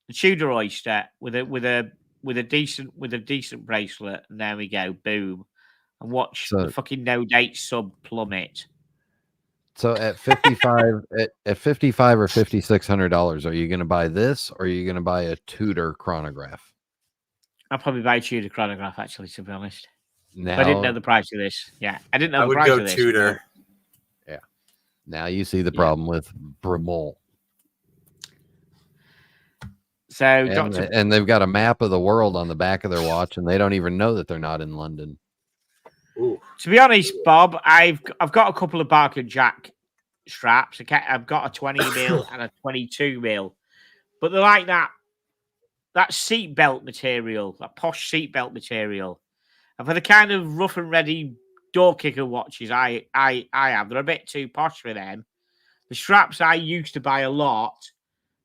The Tudor Oyster with a decent bracelet, and there we go, boom. And watch the fucking no date sub plummet. So at 55 at 55 or $5,600, are you going to buy this or are you going to buy a Tudor chronograph? I'll probably buy a Tudor chronograph, actually, to be honest. Now, But I didn't know the price of this. Yeah, I didn't know I the would price go of this. Tudor. now you see the Yeah. problem with Bremont. So, And they've got a map of the world on the back of their watch, and they don't even know that they're not in London. Ooh. to be honest, Bob, I've got a couple of Barker Jack straps. I've got a 20 mil and a 22 mil, but they're like that seatbelt material, that posh seatbelt material. And for the kind of rough and ready door kicker watches I have, they're a bit too posh for them. The straps I used to buy a lot,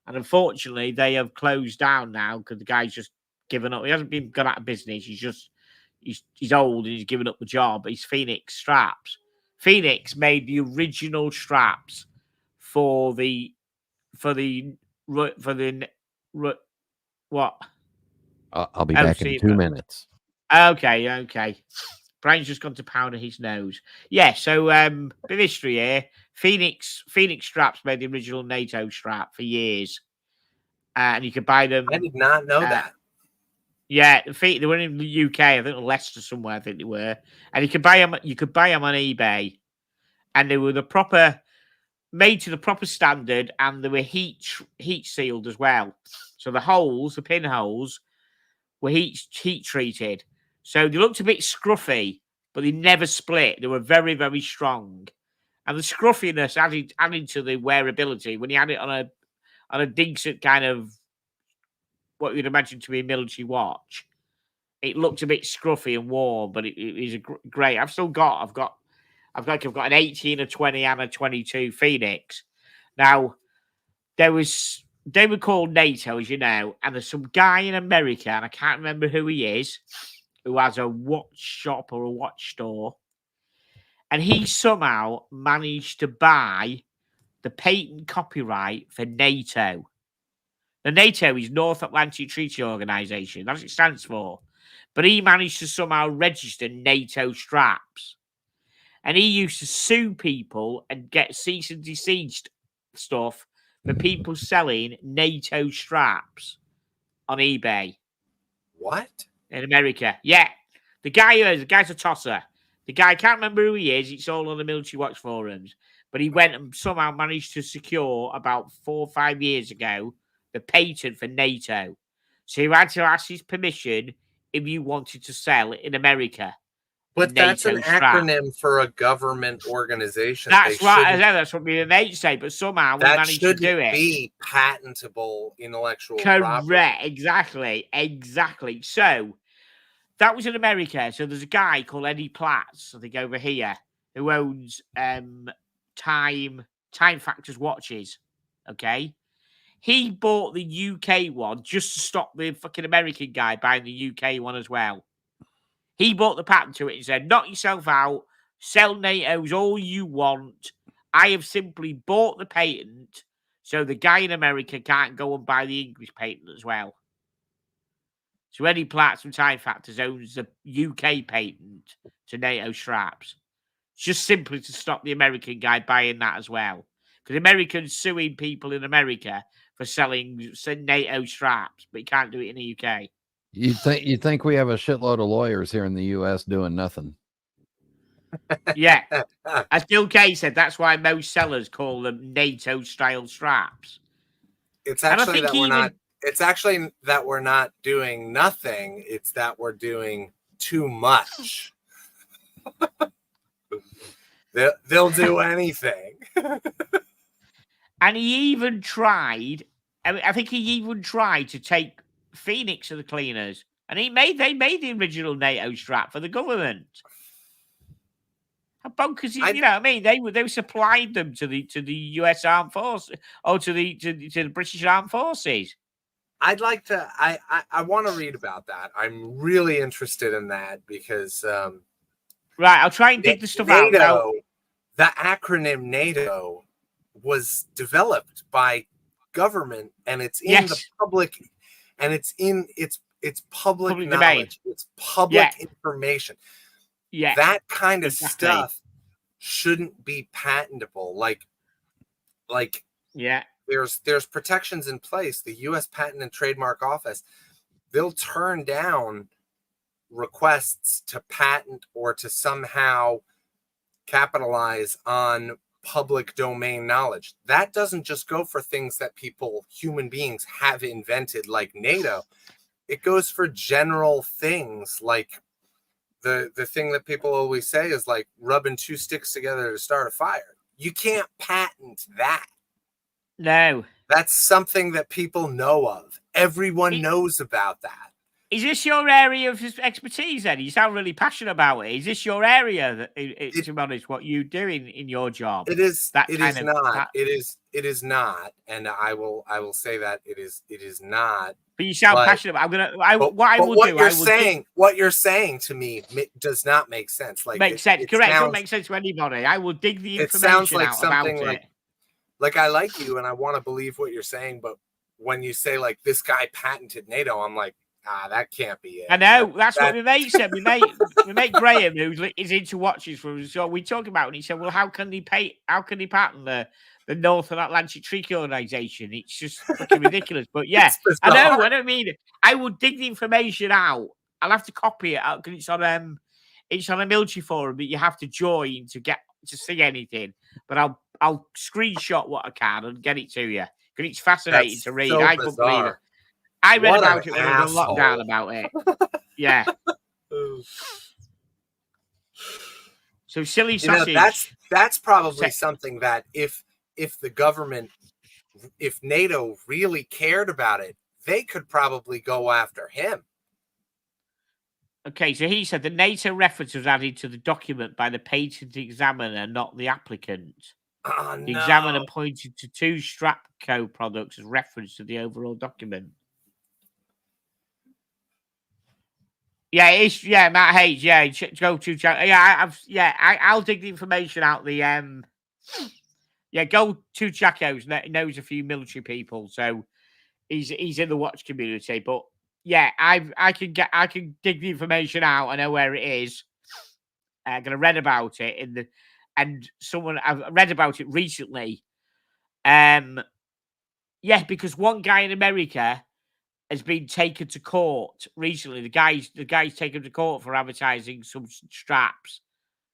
and unfortunately they have closed down now because the guy's just given up. He hasn't been gone out of business. He's old and he's given up the job. He's Phoenix straps. Phoenix made the original straps for the what? I'll be back in 2 minutes. Okay. Brian's just gone to powder his nose. Yeah, so bit of history here. Phoenix straps made the original NATO strap for years. And you could buy them. I did not know that. Yeah, they were in the UK. I think Leicester somewhere. I think they were, and you could buy them. You could buy them on eBay, and they were made to the proper standard, and they were heat sealed as well. So the pinholes, were heat treated. So they looked a bit scruffy, but they never split. They were very, very strong, and the scruffiness added to the wearability when you had it on a decent kind of what you'd imagine to be a military watch. It looked a bit scruffy and warm, but it is great. I've got an 18, a 20, and a 22 Phoenix. Now, they were called NATO, as you know, and there's some guy in America, and I can't remember who he is, who has a watch shop or a watch store, and he somehow managed to buy the patent copyright for NATO. The NATO is North Atlantic Treaty Organization. That's what it stands for. But he managed to somehow register NATO straps. And he used to sue people and get cease and desist stuff for people selling NATO straps on eBay. What? In America. Yeah. The guy's a tosser. The guy, can't remember who he is. It's all on the military watch forums. But he went and somehow managed to secure about 4 or 5 years ago the patent for NATO. So you had to ask his permission if you wanted to sell in America. But that's an acronym for a government organization. That's right. That's what the mates say. But somehow we managed to do it. That should be patentable intellectual property. Correct. Exactly. So that was in America. So there's a guy called Eddie Platts, I think, over here, who owns Time Factors watches. Okay. He bought the UK one just to stop the fucking American guy buying the UK one as well. He bought the patent to it and said, knock yourself out, sell NATO's all you want. I have simply bought the patent so the guy in America can't go and buy the English patent as well. So Eddie Platts from Time Factors owns the UK patent to NATO straps. Just simply to stop the American guy buying that as well. Because Americans suing people in America for selling NATO straps, but you can't do it in the UK. You think we have a shitload of lawyers here in the US doing nothing? Yeah. As Bill Kay said, that's why most sellers call them NATO style straps. It's actually that we're not doing nothing. It's that we're doing too much. They'll do anything. And he even tried, I think he even tried to take Phoenix to the cleaners. And they made the original NATO strap for the government. How bonkers, you know what I mean? They supplied them to the US Armed Forces or to the British Armed Forces. I'd like to I want to read about that. I'm really interested in that because right, I'll try and dig the stuff out now. The acronym NATO was developed by government, and it's in the public, and it's public knowledge. It's public information. Yeah, that kind of stuff shouldn't be patentable. Like Yeah. there's protections in place. The U.S. Patent and Trademark Office, they'll turn down requests to patent or to somehow capitalize on public domain knowledge. That doesn't just go for things that human beings have invented, like NATO. It goes for general things, like the thing that people always say is like rubbing two sticks together to start a fire. You can't patent that. No. That's something that people know of. Everyone knows about that. Is this your area of expertise then? You sound really passionate about it. Is this your area, to be honest, what you do in your job? It is. It is not. And I will say that it is not. But you sound passionate about. What you're saying to me does not make sense. Like makes sense. Correct. It doesn't make sense to anybody. I will dig the information. It sounds like out something about like it. Like I like you and I want to believe what you're saying, but when you say like this guy patented NATO, I'm like, that can't be it. I know. That's what my mate said. My mate Graham, who is into watches from, so we talked about it, and he said, well, how can he patent the Northern Atlantic Treaty Organization? It's just fucking ridiculous. But yeah, I know. I don't mean it. I will dig the information out. I'll have to copy it out because it's on a military forum that you have to join to see anything. But I'll screenshot what I can and get it to you because it's fascinating to read. So I couldn't believe it. I read about it when I was on lockdown about it. Yeah. So silly sausage. That's probably something that if the government, if NATO really cared about it, they could probably go after him. Okay, so he said the NATO reference was added to the document by the patent examiner, not the applicant. Oh, the examiner pointed to two Strapco products as reference to the overall document. Yeah, it's Matt Hayes. Yeah, go to I'll dig the information out. Go to Jacko's. Knows a few military people, so he's in the watch community. But yeah, I can dig the information out. I know where it is. I'm gonna read about it I've read about it recently. Because one guy in America has been taken to court recently. The guy's taken to court for advertising some straps.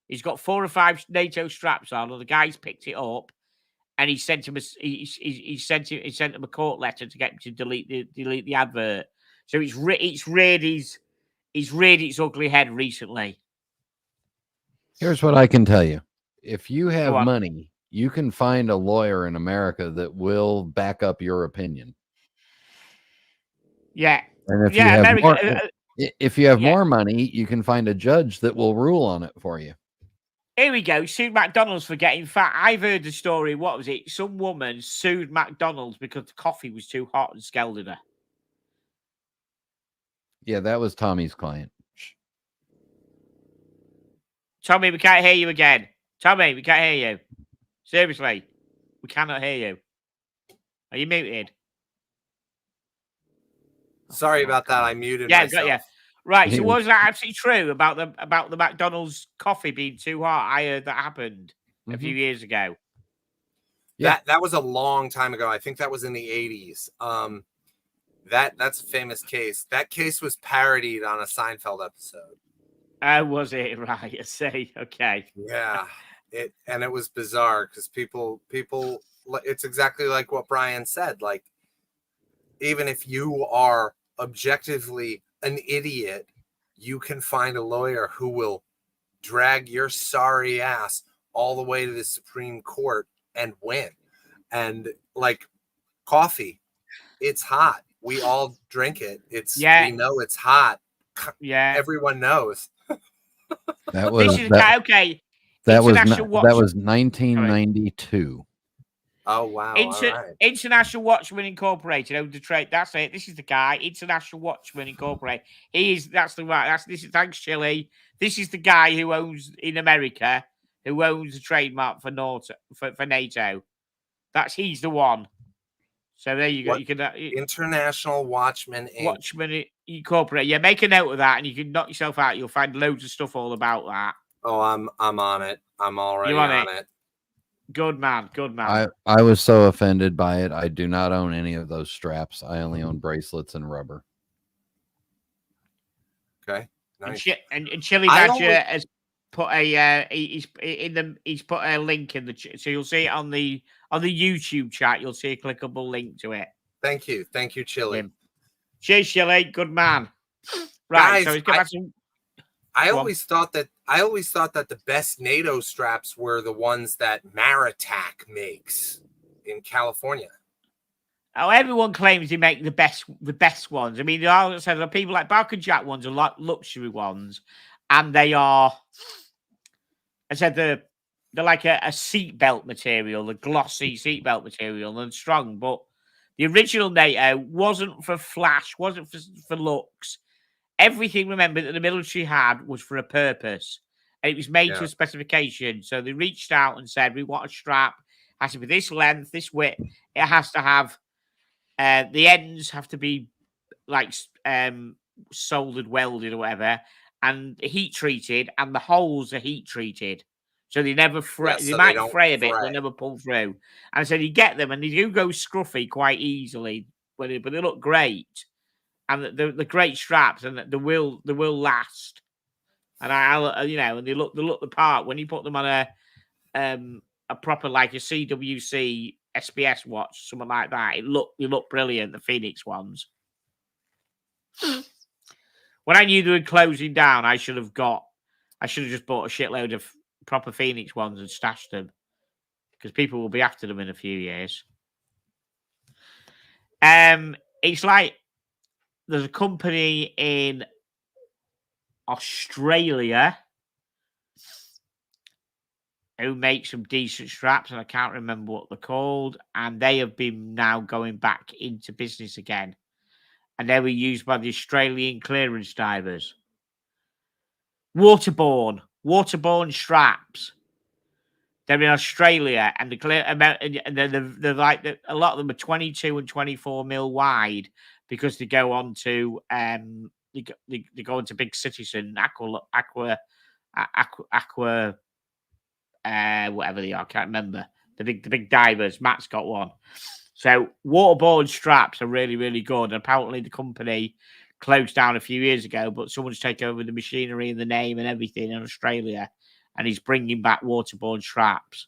He's got 4 or 5 NATO straps on, and the guy's picked it up, and he sent him a court letter to get him to delete the advert. So he's reared its ugly head recently. Here's what I can tell you: if you have money, you can find a lawyer in America that will back up your opinion. Yeah. And if you have more money, you can find a judge that will rule on it for you. Here we go. Sued McDonald's for getting fat. I've heard the story. What was it? Some woman sued McDonald's because the coffee was too hot and scalded her. Yeah, that was Tommy's client. Tommy, we can't hear you again. Tommy, we can't hear you. Seriously, we cannot hear you. Are you muted? Sorry about that. I muted myself. Got you. Right. So was that absolutely true about the McDonald's coffee being too hot? I heard that happened a few years ago. Yeah, that was a long time ago. I think that was in the 80s. That's a famous case. That case was parodied on a Seinfeld episode. Was it? Right. I see. Okay. Yeah. It was bizarre because people it's exactly like what Brian said. Like, even if you are objectively an idiot, you can find a lawyer who will drag your sorry ass all the way to the Supreme Court and win. And like coffee, it's hot. We all drink it. We know it's hot. Yeah. Everyone knows. That was okay. That was 1992. Oh wow! International Watchman Incorporated owned the trade. That's it. This is the guy. International Watchman Incorporated. Thanks, Chili. This is the guy who owns in America, who owns the trademark for NATO. He's the one. So there you go. You can International Watchman Inc. Watchman Incorporated. Yeah, make a note of that, and you can knock yourself out. You'll find loads of stuff all about that. Oh, I'm on it. I'm already You want on it? it. Good man. Good man. I was so offended by it. I do not own any of those straps. I only own bracelets and rubber. Okay, And, nice. and Chili I Badger always- has put a he's put a link in the so you'll see it on the YouTube chat. You'll see a clickable link to it. Thank you, Chili. Cheers, Chili. Good man. Right, so Guys, let's get back to. I Go on. always thought that the best NATO straps were the ones that Maritac makes in California. Oh, everyone claims they make the best ones. I mean, there are people like Barker Jack ones are like luxury ones, and they are. I said they're like a seatbelt material, a glossy seatbelt material, and strong. But the original NATO wasn't for flash, wasn't for looks. Everything, remember, that the military had was for a purpose, and it was made to a specification. So they reached out and said, "We want a strap. It has to be this length, this width. It has to have." The ends have to be like soldered, welded, or whatever, and heat treated, and the holes are heat treated, so they never fray. so they they might don't fray a bit, fray. they'll never pull through. And so you get them, and they do go scruffy quite easily, but they look great, and the great straps, and they will last. And and they look the part when you put them on a proper like a CWC SBS watch, something like that. They look brilliant. The Phoenix ones. When I knew they were closing down, I should have just bought a shitload of proper Phoenix ones and stashed them, because people will be after them in a few years. It's like there's a company in Australia who make some decent straps, and I can't remember what they're called, and they have been now going back into business again, and they were used by the Australian clearance divers. Waterborne straps. They're in Australia, and they're like a lot of them are 22 and 24 mil wide, because they go on to they go into big cities and aqua whatever they are, I can't remember. The big divers. Matt's got one. So waterborne straps are really, really good. And apparently the company closed down a few years ago, but someone's taken over the machinery and the name and everything in Australia, and he's bringing back waterborne straps.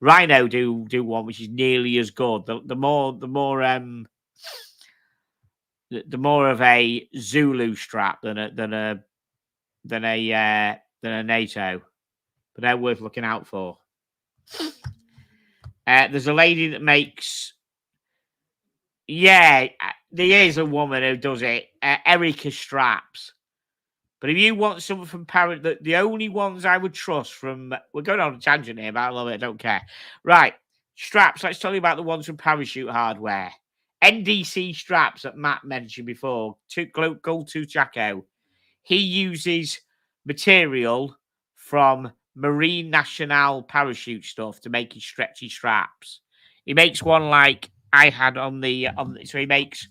Rhino do one which is nearly as good. The more of a Zulu strap than a NATO. But they're worth looking out for. There's a lady that makes. Yeah, there is a woman who does it. Erica straps. But if you want something from Parachute, the only ones I would trust from. We're going on a tangent here, but I love it. I don't care. Right. Straps. Let's tell you about the ones from Parachute Hardware. NDC straps that Matt mentioned before. Gold to Jacko. He uses material from Marine National parachute stuff to make his stretchy straps. He makes one like I had on the so he makes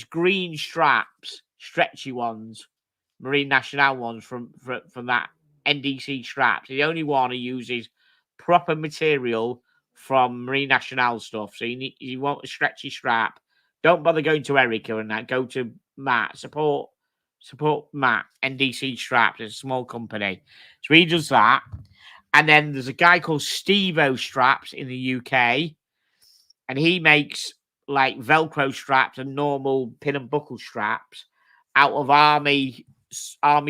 green straps, stretchy ones, Marine National ones from that NDC straps. The only one he uses proper material from Marine National stuff. So you want a stretchy strap. Don't bother going to Erica and that. Go to Matt. Support Matt. NDC straps. It's a small company. So he does that. And then there's a guy called Steve-O Straps in the UK. And he makes like Velcro straps and normal pin and buckle straps out of army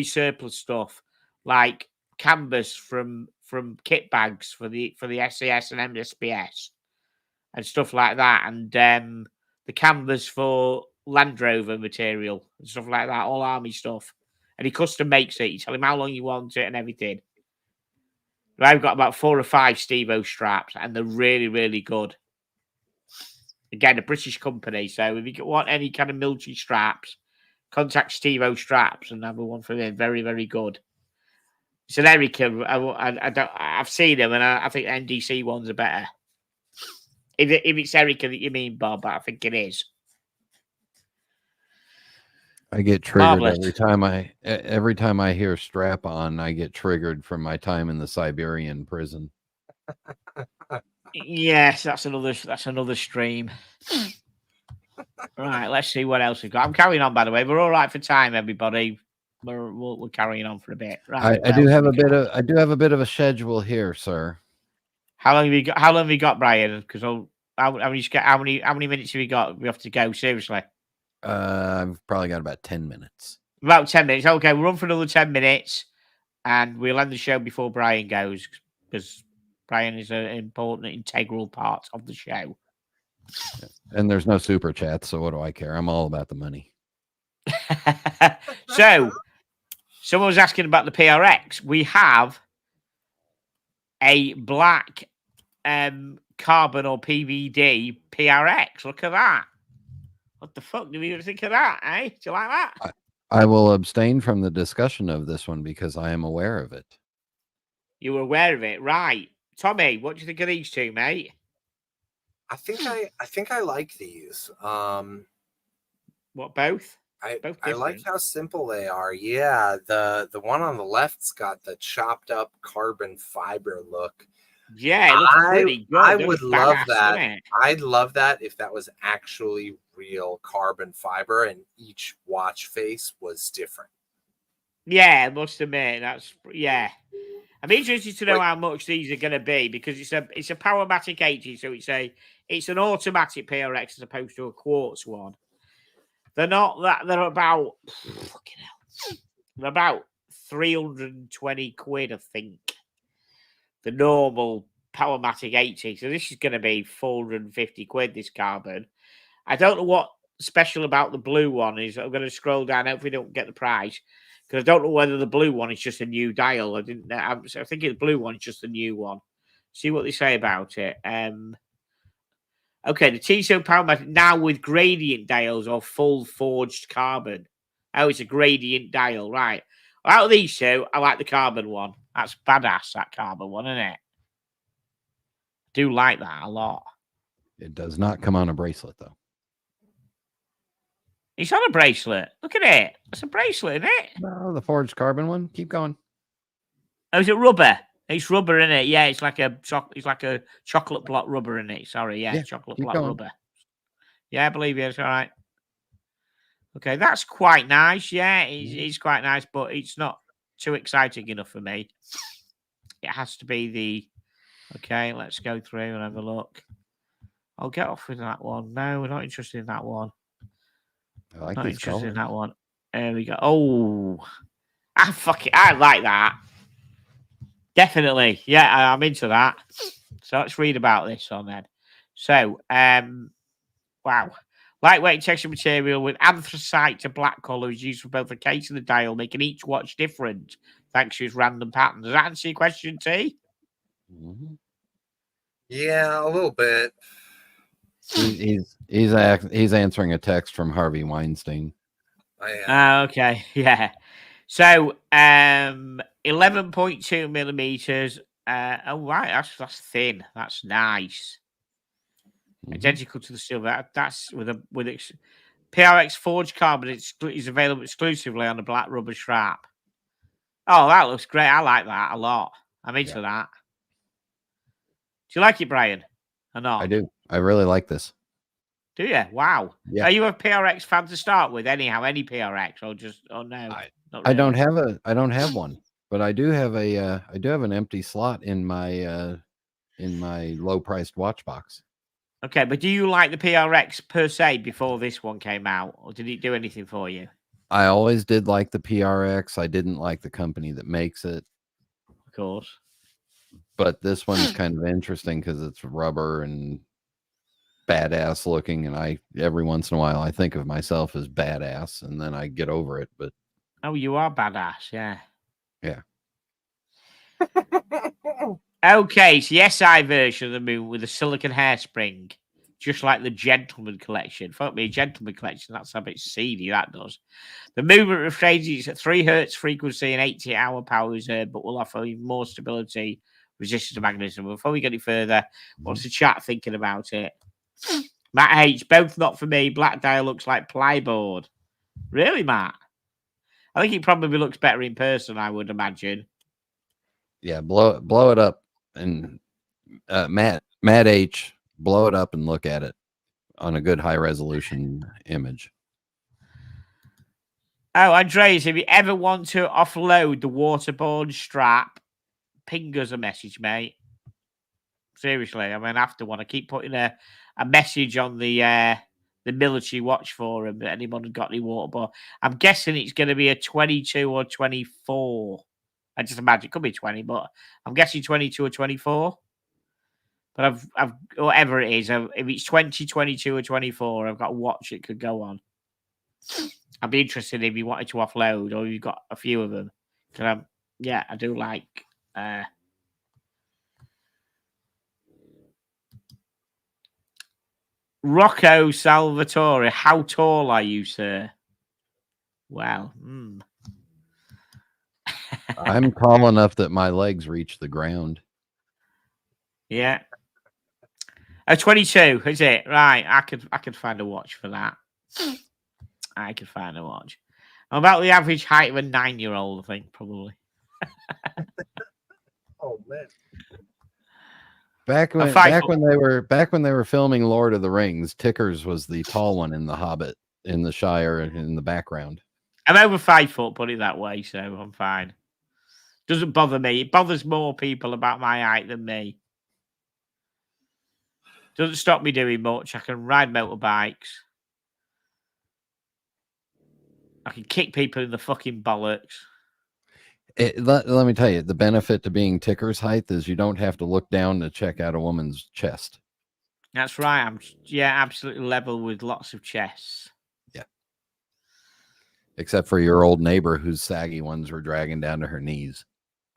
surplus stuff, like canvas from kit bags for the SAS and MSBS and stuff like that, and the canvas for Land Rover material and stuff like that, all army stuff. And he custom makes it. You tell him how long you want it and everything. But I've got about 4 or 5 Steve-O straps, and they're really, really good. Again, a British company. So if you want any kind of military straps, contact Steve-O Straps and have one from him. Very, very good. It's an Erica. I've seen them, and I think NDC ones are better. If it's Erica that you mean, Bob, I think it is. I get triggered Marvelous. every time I hear strap on. I get triggered from my time in the Siberian prison. Yes, that's another stream. Right, let's see what else we've got. I'm carrying on, by the way. We're all right for time, everybody. We're carrying on for a bit. Right, I do have a bit of a schedule here, sir. How long have you got? How long have you got, Brian? Because how many minutes have you got? We have to go. Seriously, I've probably got about 10 minutes. about 10 minutes. Okay, we'll run for another 10 minutes, and we'll end the show before Brian goes because Brian is an important, integral part of the show. And there's no super chat, so what do I care? I'm all about the money. So, someone was asking about the PRX. We have a black carbon or PVD PRX. Look at that. What the fuck do you think of that, eh? Do you like that? I will abstain from the discussion of this one because I am aware of it. You were aware of it, right? Tommy, what do you think of these two, mate? I think I like these. What, both? I like how simple they are. Yeah, the one on the left's got the chopped up carbon fiber look. Yeah, it looks pretty good. I would love badass, that. I'd love that if that was actually real carbon fiber and each watch face was different. Yeah, I must admit yeah. I'm interested to know how much these are going to be because it's a Powermatic 80, so it's an automatic PRX as opposed to a quartz one. They're not that. They're about fucking hell. They're about 320 quid, I think. The normal Powermatic 80. So this is going to be 450 quid. This carbon. I don't know what special about the blue one is. I'm going to scroll down. Hopefully, don't get the price because I don't know whether the blue one is just a new dial. I think the blue one is just a new one. See what they say about it. Okay, the Tissot Powermatic now with gradient dials or full forged carbon. Oh, it's a gradient dial, right? Out of these two, I like the carbon one. That's badass, that carbon one, isn't it? Do like that a lot. It does not come on a bracelet, though. It's on a bracelet. Look at it. It's a bracelet, isn't it? No, the forged carbon one. Keep going. Oh, is it rubber? It's rubber in it. Yeah, it's like a chocolate block rubber in it. Sorry, yeah chocolate block rubber. Yeah, I believe you. It's all right. Okay, that's quite nice. Yeah, it's quite nice, but it's not too exciting enough for me. It has to be the. Okay, let's go through and have a look. I'll get off with that one. No, we're not interested in that one. I like not these interested colors. in that one. There we go. Oh, fuck it. I like that. Definitely. Yeah, I'm into that. So let's read about this on then. So, wow. Lightweight texture material with anthracite to black color is used for both the case and the dial, making each watch different thanks to its random pattern. Does that answer your question, T? Mm-hmm. Yeah, a little bit. He's answering a text from Harvey Weinstein. Okay, yeah. So 11.2 millimeters. Oh right, that's thin. That's nice. Mm-hmm. Identical to the silver. That's with PRX forged carbon. Is available exclusively on the black rubber strap. Oh, that looks great. I like that a lot. I'm into that. Do you like it, Brian? Or not? I do. I really like this. Do you? Wow. Yeah. Are you a PRX fan to start with? Anyhow, any PRX or just? Oh no. I don't have one, but I do have an empty slot in my low priced watch box. Okay, but do you like the PRX per se before this one came out, or did it do anything for you? I always did like the PRX. I didn't like the company that makes it. Of course. But this one's kind of interesting because it's rubber and badass looking, and every once in a while I think of myself as badass, and then I get over it. But you are badass, yeah. Yeah. Okay, it's the SI version of the Moon with a silicon hairspring, just like the Gentleman collection. Fuck me, Gentleman collection. That's a bit seedy. That does. The movement refrains at 3 hertz frequency and 80-hour power reserve, but will offer even more stability, resistance to magnetism. Before we get any further, what's the chat thinking about it? Matt H, both not for me. Black dial looks like plyboard. Really, Matt? I think it probably looks better in person, I would imagine. Yeah, blow it up, and Matt H, blow it up and look at it on a good high resolution image. Oh, Andreas, if you ever want to offload the waterborne strap, ping us a message, mate. Seriously, I mean, I have to want to keep putting a message on the military watch forum that anyone got any waterborne. I'm guessing it's going to be a 22 or 24. I just imagine it could be 20, but I'm guessing 22 or 24. But I've whatever it is, if it's 20, 22 or 24, I've got a watch it could go on. I'd be interested if you wanted to offload or you've got a few of them. Because I do like Rocco Salvatore. How tall are you, sir? Well, I'm tall enough that my legs reach the ground. Yeah. 22, is it? Right. I could find a watch for that. I could find a watch. I'm about the average height of a 9-year-old, I think, probably. Oh man. Back when they were filming Lord of the Rings, Tickers was the tall one in The Hobbit, in the Shire, in the background. I'm over 5 foot, put it that way, so I'm fine. Doesn't bother me. It bothers more people about my height than me. Doesn't stop me doing much. I can ride motorbikes. I can kick people in the fucking bollocks. Let me tell you, the benefit to being Ticker's height is you don't have to look down to check out a woman's chest. That's right. I'm absolutely level with lots of chests. Yeah. Except for your old neighbor whose saggy ones were dragging down to her knees.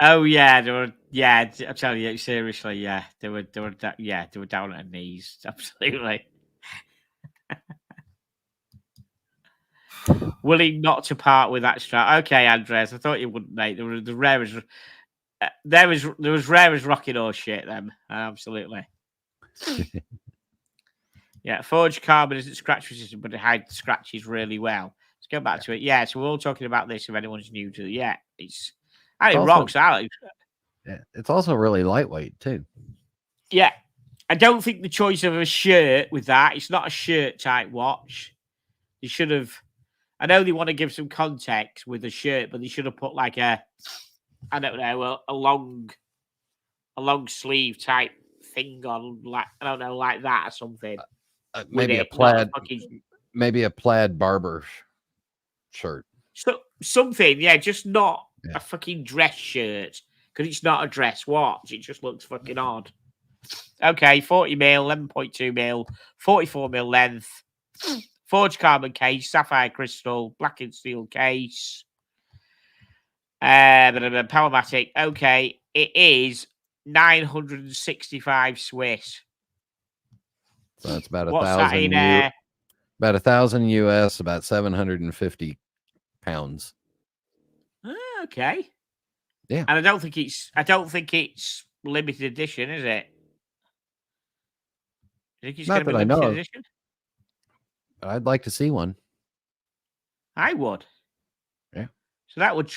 Oh yeah, they were. Yeah, I tell you seriously. Yeah, they were down at her knees. Absolutely. Willing not to part with that strap. Okay, Andres, I thought you wouldn't, mate. There was rare as rocking horse shit. Them absolutely. Yeah, forged carbon isn't scratch resistant, but it hides scratches really well. Let's go back to it. Yeah, so we're all talking about this. If anyone's new to it, it's rocks, Alex. Yeah, it's also really lightweight too. Yeah, I don't think the choice of a shirt with that. It's not a shirt type watch. They should have. I know they want to give some context with the shirt, but they should have put like a long sleeve type thing on, like like that or something. Maybe a plaid barber shirt. So something, just not a fucking dress shirt, because it's not a dress watch. It just looks fucking odd. Okay, 40 mil, 11.2 mil, 44 mil length. Forged carbon case, sapphire crystal, blackened steel case. Powermatic. Okay, it is 965 Swiss. So that's about What's that in there? About 1,000 US, about 750 pounds. Okay. Yeah. And I don't think it's limited edition, is it? I think it's Not going to that be I know limited of. edition. I'd like to see one. I would. Yeah. So that would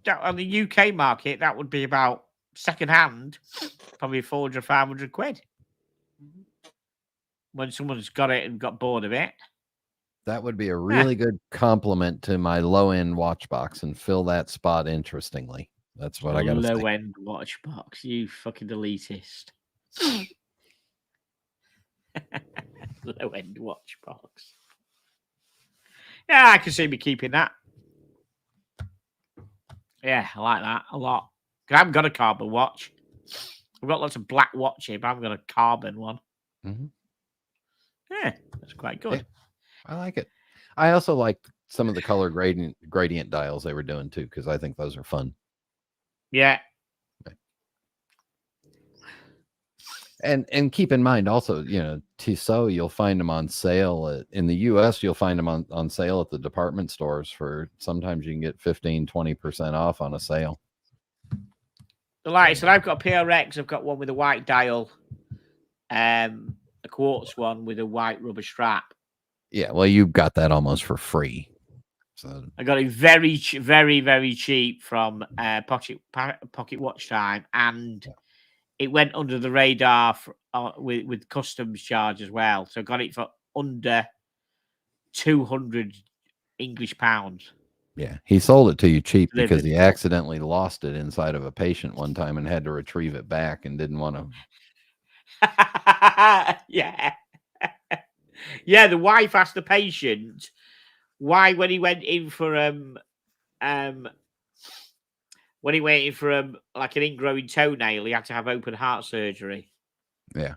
on the UK market, that would be about second hand, probably 400, 500 quid. When someone's got it and got bored of it. That would be a really good compliment to my low end watch box and fill that spot interestingly. That's what I got to say. Low end watch box, you fucking elitist. Low end watch box. Yeah, I can see me keeping that. Yeah, I like that a lot. I haven't got a carbon watch. I've got lots of black watches, but I haven't got a carbon one. Mm-hmm. Yeah, that's quite good. Yeah, I like it. I also like some of the color gradient dials they were doing too, because I think those are fun. Yeah. And keep in mind also, Tissot, you'll find them on sale in the US. You'll find them on sale at the department stores for sometimes you can get 15-20% off on a sale. The lights, and I've got a PRX. I've got one with a white dial, a quartz one with a white rubber strap. Yeah, well, you got that almost for free. So I got it very, very, very cheap from Pocket Watch Time, and it went under the radar with customs charge as well. So I got it for under 200 English pounds. yeah, he sold it to you cheap because Delivered. he accidentally lost it inside of a patient one time and had to retrieve it back and didn't want to. Yeah. Yeah, the wife asked the patient why when he went in for like an ingrowing toenail, he had to have open heart surgery. Yeah.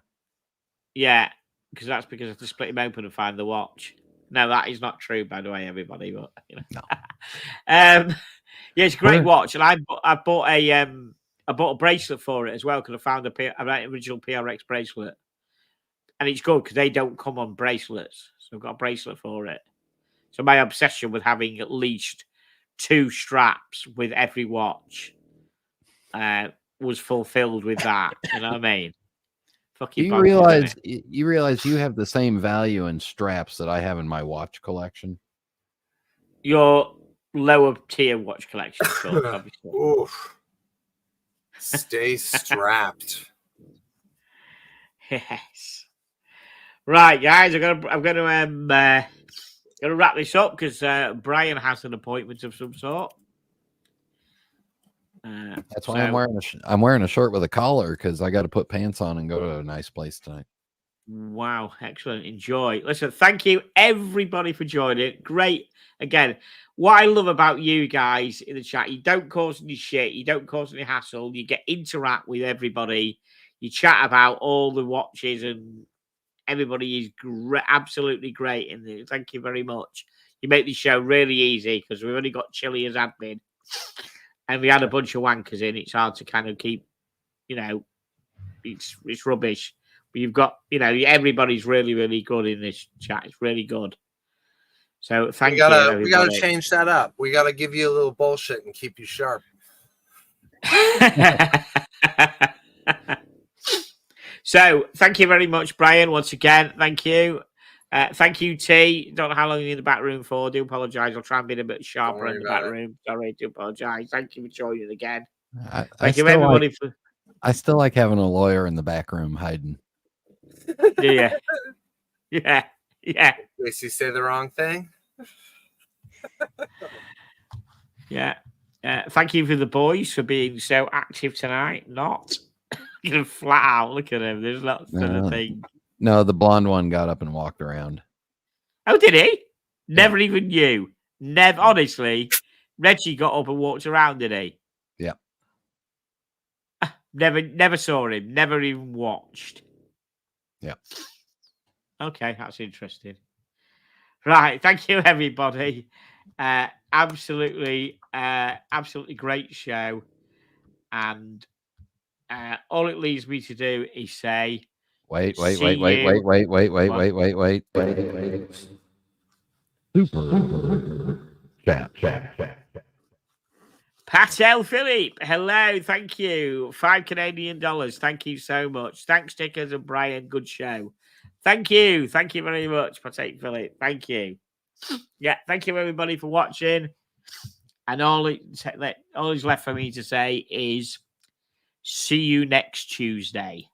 Yeah, because I had to split him open and find the watch. No, that is not true, by the way, everybody. But you know, No. yeah, it's a great Sure. watch, and I bought a bracelet for it as well because I found an original PRX bracelet, and it's good because they don't come on bracelets, so I've got a bracelet for it. So my obsession with having at least 2 straps with every watch was fulfilled with that. You know what I mean? Fucking You bonkers, realize innit? you realize you have the same value in straps that I have in my watch collection. Your lower tier watch collection, of course, obviously. Oof. Stay strapped. Yes. Right, guys, I'm gonna wrap this up because Brian has an appointment of some sort. That's why I'm wearing a shirt with a collar because I got to put pants on and go to a nice place tonight. Wow, excellent. Enjoy. Listen, thank you everybody for joining. Great. Again, what I love about you guys in the chat, you don't cause any shit, you don't cause any hassle, you get interact with everybody, you chat about all the watches, and everybody is absolutely great in there. Thank you very much. You make the show really easy because we've only got Chili as admin, and we had a bunch of wankers in. It's hard to kind of keep, it's rubbish. But you've got, everybody's really, really good in this chat. It's really good. So thank you. We gotta change that up. We gotta give you a little bullshit and keep you sharp. So thank you very much, Brian. Once again, thank you. Thank you, T. Don't know how long you're in the back room for. Do apologise. I'll try and be a bit sharper in the back room. Sorry, do apologise. Thank you for joining again. Thank you, everybody. I still like having a lawyer in the back room hiding. Yeah. Yeah. Yeah. In case you say the wrong thing. Yeah. Thank you for the boys for being so active tonight. Not flat out. Look at him. There's lots of things. No, the blonde one got up and walked around. Oh, did he? Never even knew. Never. Honestly, Reggie got up and walked around, did he? Yeah. Never saw him. Never even watched. Yeah. Okay, that's interesting. Right, thank you, everybody. Absolutely great show. And all it leaves me to do is say, wait. Super chat. Patel Philip, hello, thank you. $5 Canadian. Thank you so much. Thanks, Stickers and Brian. Good show. Thank you. Thank you very much, Patel Philip. Thank you. Yeah, thank you, everybody, for watching. And all is left for me to say is see you next Tuesday.